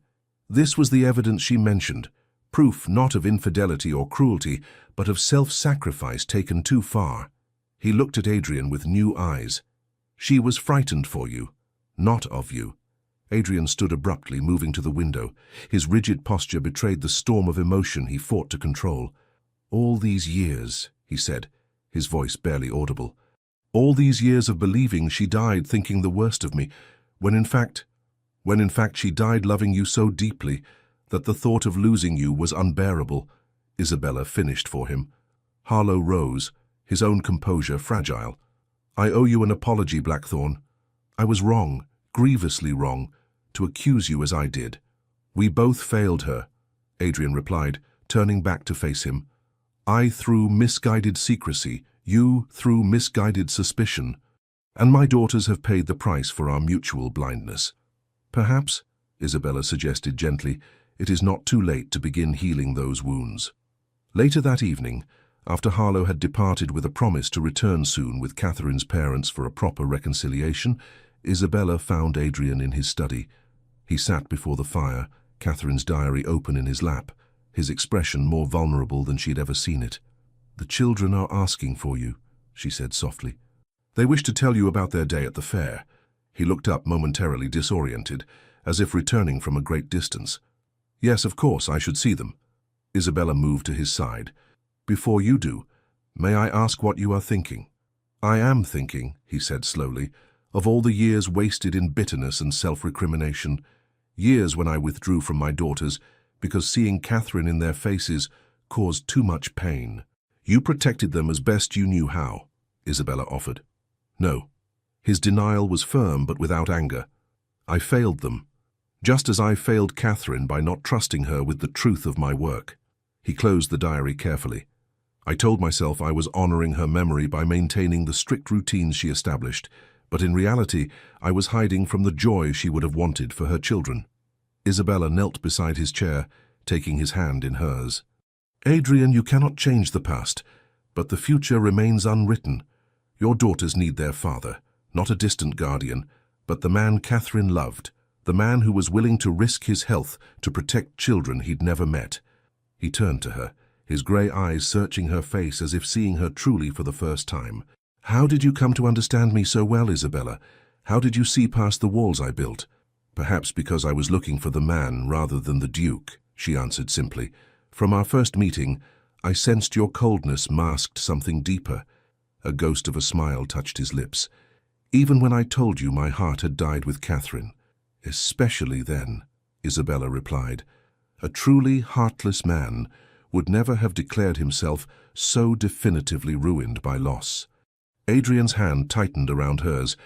This was the evidence she mentioned, proof not of infidelity or cruelty, but of self-sacrifice taken too far. He looked at Adrian with new eyes. She was frightened for you, not of you. Adrian stood abruptly, moving to the window. His rigid posture betrayed the storm of emotion he fought to control. All these years, he said, his voice barely audible. All these years of believing she died thinking the worst of me, when in fact she died loving you so deeply that the thought of losing you was unbearable. Isabella finished for him. Harlow rose, his own composure fragile. I owe you an apology, Blackthorne. I was wrong, grievously wrong, to accuse you as I did. We both failed her, Adrian replied, turning back to face him. I through misguided secrecy, you through misguided suspicion, and my daughters have paid the price for our mutual blindness. Perhaps, Isabella suggested gently, it is not too late to begin healing those wounds. Later that evening, after Harlow had departed with a promise to return soon with Catherine's parents for a proper reconciliation, Isabella found Adrian in his study. He sat before the fire, Catherine's diary open in his lap, his expression more vulnerable than she had ever seen it. The children are asking for you, she said softly. They wish to tell you about their day at the fair. He looked up momentarily disoriented, as if returning from a great distance. Yes, of course, I should see them. Isabella moved to his side. Before you do, may I ask what you are thinking? I am thinking, he said slowly, of all the years wasted in bitterness and self-recrimination, years when I withdrew from my daughters because seeing Catherine in their faces caused too much pain. You protected them as best you knew how, Isabella offered. No. His denial was firm but without anger. I failed them, just as I failed Catherine by not trusting her with the truth of my work. He closed the diary carefully. I told myself I was honoring her memory by maintaining the strict routines she established, but in reality I was hiding from the joy she would have wanted for her children. Isabella knelt beside his chair, taking his hand in hers. Adrian, you cannot change the past, but the future remains unwritten. Your daughters need their father, not a distant guardian, but the man Catherine loved, the man who was willing to risk his health to protect children he'd never met. He turned to her, his grey eyes searching her face as if seeing her truly for the first time. How did you come to understand me so well, Isabella? How did you see past the walls I built? Perhaps because I was looking for the man rather than the Duke, she answered simply. From our first meeting, I sensed your coldness masked something deeper. A ghost of a smile touched his lips. Even when I told you my heart had died with Catherine. Especially then, Isabella replied. A truly heartless man would never have declared himself so definitively ruined by loss. Adrian's hand tightened around hers.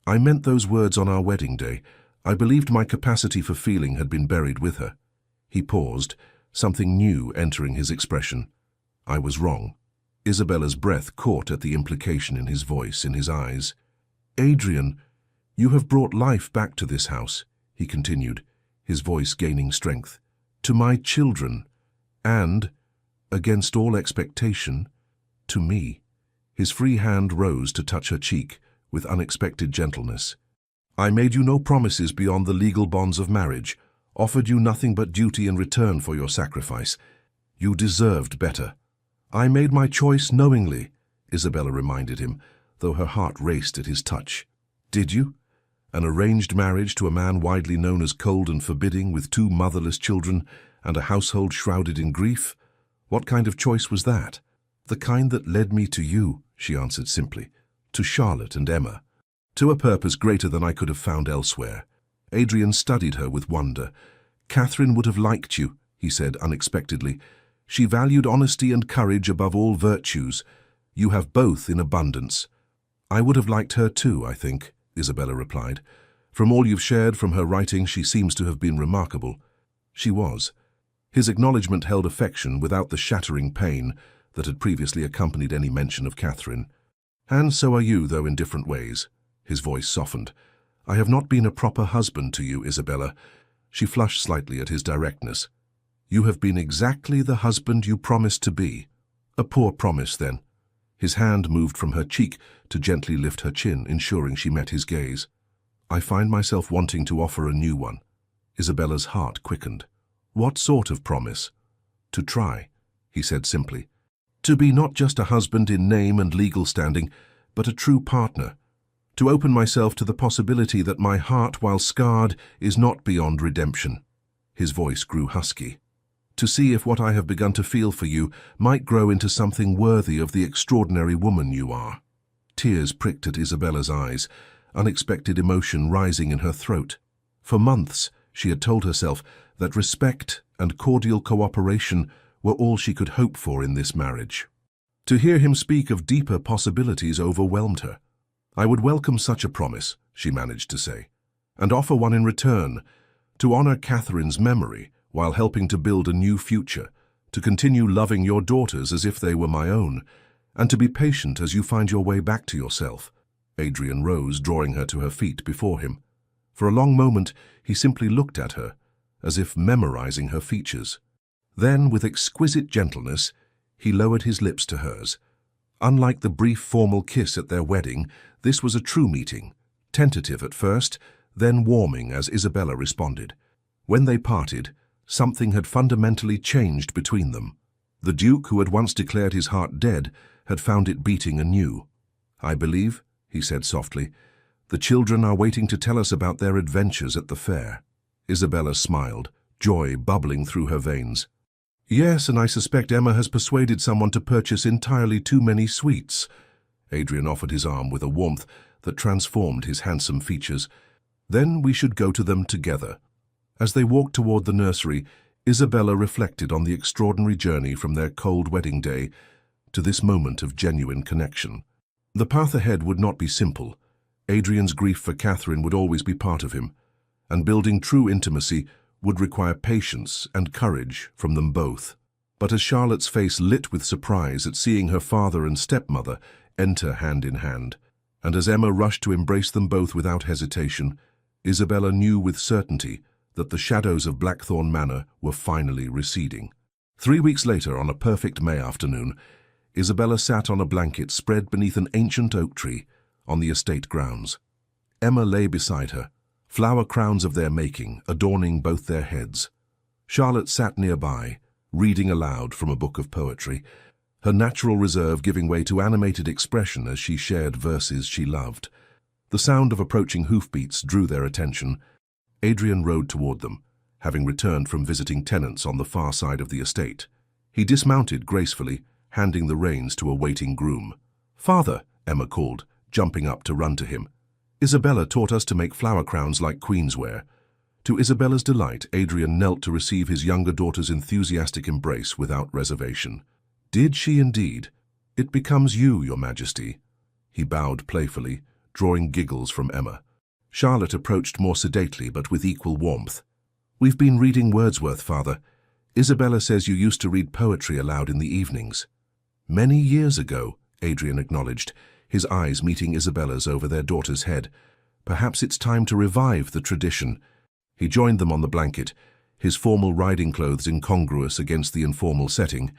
I meant those words on our wedding day. I believed my capacity for feeling had been buried with her. He paused, something new entering his expression. I was wrong. Isabella's breath caught at the implication in his voice, in his eyes. Adrian, you have brought life back to this house, he continued, his voice gaining strength. To my children, and, against all expectation, to me. His free hand rose to touch her cheek with unexpected gentleness. I made you no promises beyond the legal bonds of marriage, offered you nothing but duty in return for your sacrifice. You deserved better. I made my choice knowingly, Isabella reminded him, though her heart raced at his touch. Did you? An arranged marriage to a man widely known as cold and forbidding, with 2 motherless children and a household shrouded in grief? What kind of choice was that? The kind that led me to you, she answered simply, to Charlotte and Emma, to a purpose greater than I could have found elsewhere. Adrian studied her with wonder. Catherine would have liked you, he said unexpectedly. She valued honesty and courage above all virtues. You have both in abundance. I would have liked her too, I think, Isabella replied. From all you've shared from her writing, she seems to have been remarkable. She was. His acknowledgement held affection without the shattering pain that had previously accompanied any mention of Catherine. And so are you, though in different ways. His voice softened. I have not been a proper husband to you, Isabella. She flushed slightly at his directness. You have been exactly the husband you promised to be. A poor promise, then. His hand moved from her cheek to gently lift her chin, ensuring she met his gaze. I find myself wanting to offer a new one. Isabella's heart quickened. What sort of promise? To try, he said simply. To be not just a husband in name and legal standing, but a true partner. To open myself to the possibility that my heart, while scarred, is not beyond redemption. His voice grew husky. To see if what I have begun to feel for you might grow into something worthy of the extraordinary woman you are. Tears pricked at Isabella's eyes, unexpected emotion rising in her throat. For months, she had told herself that respect and cordial cooperation were all she could hope for in this marriage. To hear him speak of deeper possibilities overwhelmed her. I would welcome such a promise, she managed to say, and offer one in return, to honor Catherine's memory while helping to build a new future, to continue loving your daughters as if they were my own, and to be patient as you find your way back to yourself. Adrian rose, drawing her to her feet before him. For a long moment, he simply looked at her, as if memorizing her features. Then, with exquisite gentleness, he lowered his lips to hers. Unlike the brief formal kiss at their wedding, this was a true meeting, tentative at first, then warming as Isabella responded. When they parted, something had fundamentally changed between them. The Duke, who had once declared his heart dead, had found it beating anew. I believe, he said softly, the children are waiting to tell us about their adventures at the fair. Isabella smiled, joy bubbling through her veins. Yes, and I suspect Emma has persuaded someone to purchase entirely too many sweets. Adrian offered his arm with a warmth that transformed his handsome features. Then we should go to them together. As they walked toward the nursery, Isabella reflected on the extraordinary journey from their cold wedding day to this moment of genuine connection. The path ahead would not be simple. Adrian's grief for Catherine would always be part of him, and building true intimacy would require patience and courage from them both. But as Charlotte's face lit with surprise at seeing her father and stepmother enter hand in hand, and as Emma rushed to embrace them both without hesitation, Isabella knew with certainty that the shadows of Blackthorn Manor were finally receding. 3 weeks later, on a perfect May afternoon, Isabella sat on a blanket spread beneath an ancient oak tree on the estate grounds. Emma lay beside her, flower crowns of their making adorning both their heads. Charlotte sat nearby, reading aloud from a book of poetry, her natural reserve giving way to animated expression as she shared verses she loved. The sound of approaching hoofbeats drew their attention. Adrian rode toward them, having returned from visiting tenants on the far side of the estate. He dismounted gracefully, handing the reins to a waiting groom. "Father," Emma called, jumping up to run to him. "Isabella taught us to make flower crowns like queens wear." To Isabella's delight, Adrian knelt to receive his younger daughter's enthusiastic embrace without reservation. "Did she indeed? It becomes you, Your Majesty." He bowed playfully, drawing giggles from Emma. Charlotte approached more sedately but with equal warmth. "We've been reading Wordsworth, Father. Isabella says you used to read poetry aloud in the evenings." "Many years ago," Adrian acknowledged, his eyes meeting Isabella's over their daughter's head. "Perhaps it's time to revive the tradition." He joined them on the blanket, his formal riding clothes incongruous against the informal setting,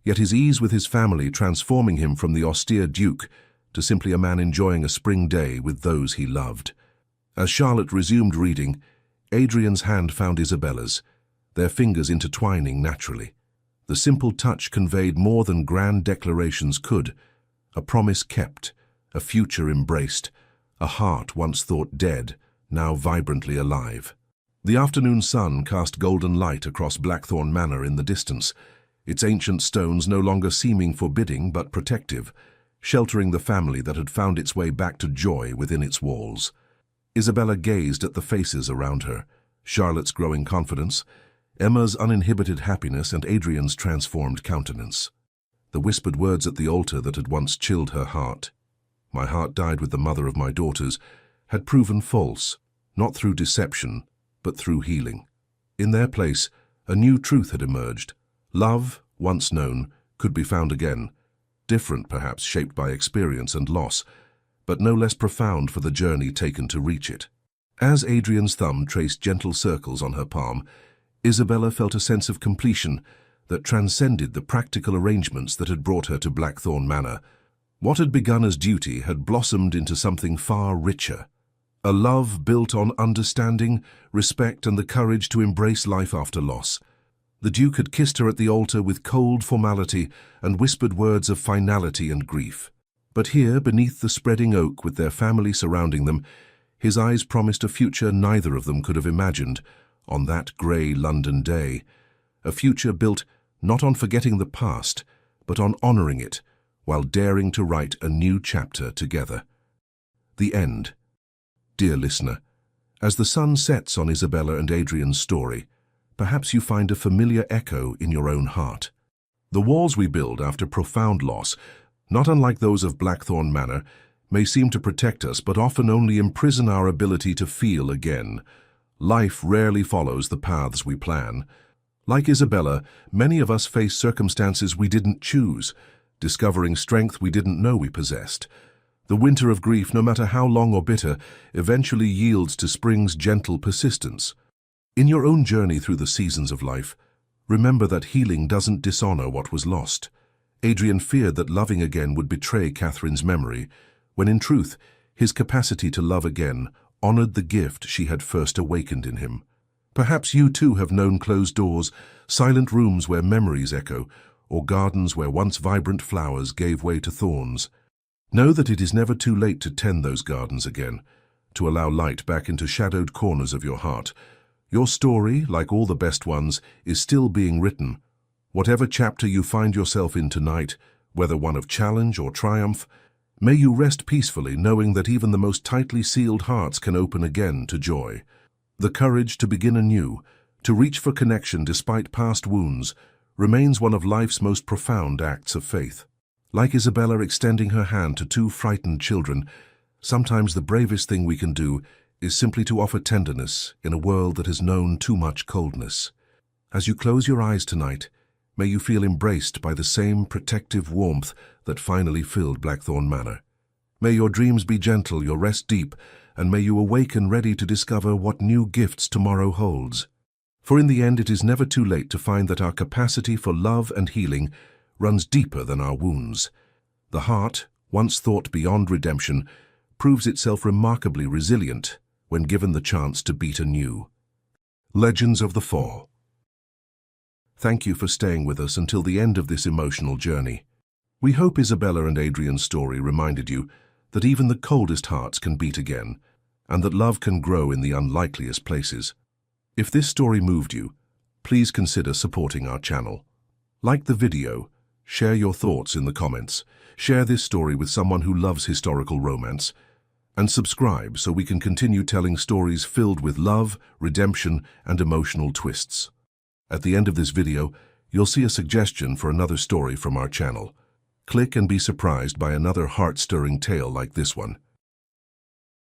yet his ease with his family transforming him from the austere duke to simply a man enjoying a spring day with those he loved. As Charlotte resumed reading, Adrian's hand found Isabella's, their fingers intertwining naturally. The simple touch conveyed more than grand declarations could: a promise kept, a future embraced, a heart once thought dead, now vibrantly alive. The afternoon sun cast golden light across Blackthorn Manor in the distance, its ancient stones no longer seeming forbidding but protective, sheltering the family that had found its way back to joy within its walls. Isabella gazed at the faces around her, Charlotte's growing confidence, Emma's uninhibited happiness, and Adrian's transformed countenance. The whispered words at the altar that had once chilled her heart, "My heart died with the mother of my daughters," had proven false, not through deception, but through healing. In their place, a new truth had emerged. Love, once known, could be found again, different perhaps, shaped by experience and loss, but no less profound for the journey taken to reach it. As Adrian's thumb traced gentle circles on her palm, Isabella felt a sense of completion that transcended the practical arrangements that had brought her to Blackthorn Manor. What had begun as duty had blossomed into something far richer. A love built on understanding, respect, and the courage to embrace life after loss. The Duke had kissed her at the altar with cold formality and whispered words of finality and grief. But here, beneath the spreading oak with their family surrounding them, his eyes promised a future neither of them could have imagined on that grey London day. A future built not on forgetting the past, but on honouring it, while daring to write a new chapter together. The end. Dear listener, as the sun sets on Isabella and Adrian's story, perhaps you find a familiar echo in your own heart. The walls we build after profound loss, not unlike those of Blackthorn Manor, may seem to protect us, but often only imprison our ability to feel again. Life rarely follows the paths we plan. Like Isabella, many of us face circumstances we didn't choose, discovering strength we didn't know we possessed. The winter of grief, no matter how long or bitter, eventually yields to spring's gentle persistence. In your own journey through the seasons of life, remember that healing doesn't dishonor what was lost. Adrian feared that loving again would betray Catherine's memory, when in truth, his capacity to love again honored the gift she had first awakened in him. Perhaps you too have known closed doors, silent rooms where memories echo, or gardens where once vibrant flowers gave way to thorns. Know that it is never too late to tend those gardens again, to allow light back into shadowed corners of your heart. Your story, like all the best ones, is still being written. Whatever chapter you find yourself in tonight, whether one of challenge or triumph, may you rest peacefully knowing that even the most tightly sealed hearts can open again to joy. The courage to begin anew, to reach for connection despite past wounds, remains one of life's most profound acts of faith. Like Isabella extending her hand to two frightened children, sometimes the bravest thing we can do is simply to offer tenderness in a world that has known too much coldness. As you close your eyes tonight, may you feel embraced by the same protective warmth that finally filled Blackthorn Manor. May your dreams be gentle, your rest deep, and may you awaken ready to discover what new gifts tomorrow holds. For in the end, it is never too late to find that our capacity for love and healing runs deeper than our wounds. The heart, once thought beyond redemption, proves itself remarkably resilient when given the chance to beat anew. Legends of the Fall. Thank you for staying with us until the end of this emotional journey. We hope Isabella and Adrian's story reminded you that even the coldest hearts can beat again, and that love can grow in the unlikeliest places. If this story moved you, please consider supporting our channel. Like the video, share your thoughts in the comments, share this story with someone who loves historical romance, and subscribe so we can continue telling stories filled with love, redemption, and emotional twists. At the end of this video, you'll see a suggestion for another story from our channel. Click and be surprised by another heart-stirring tale like this one.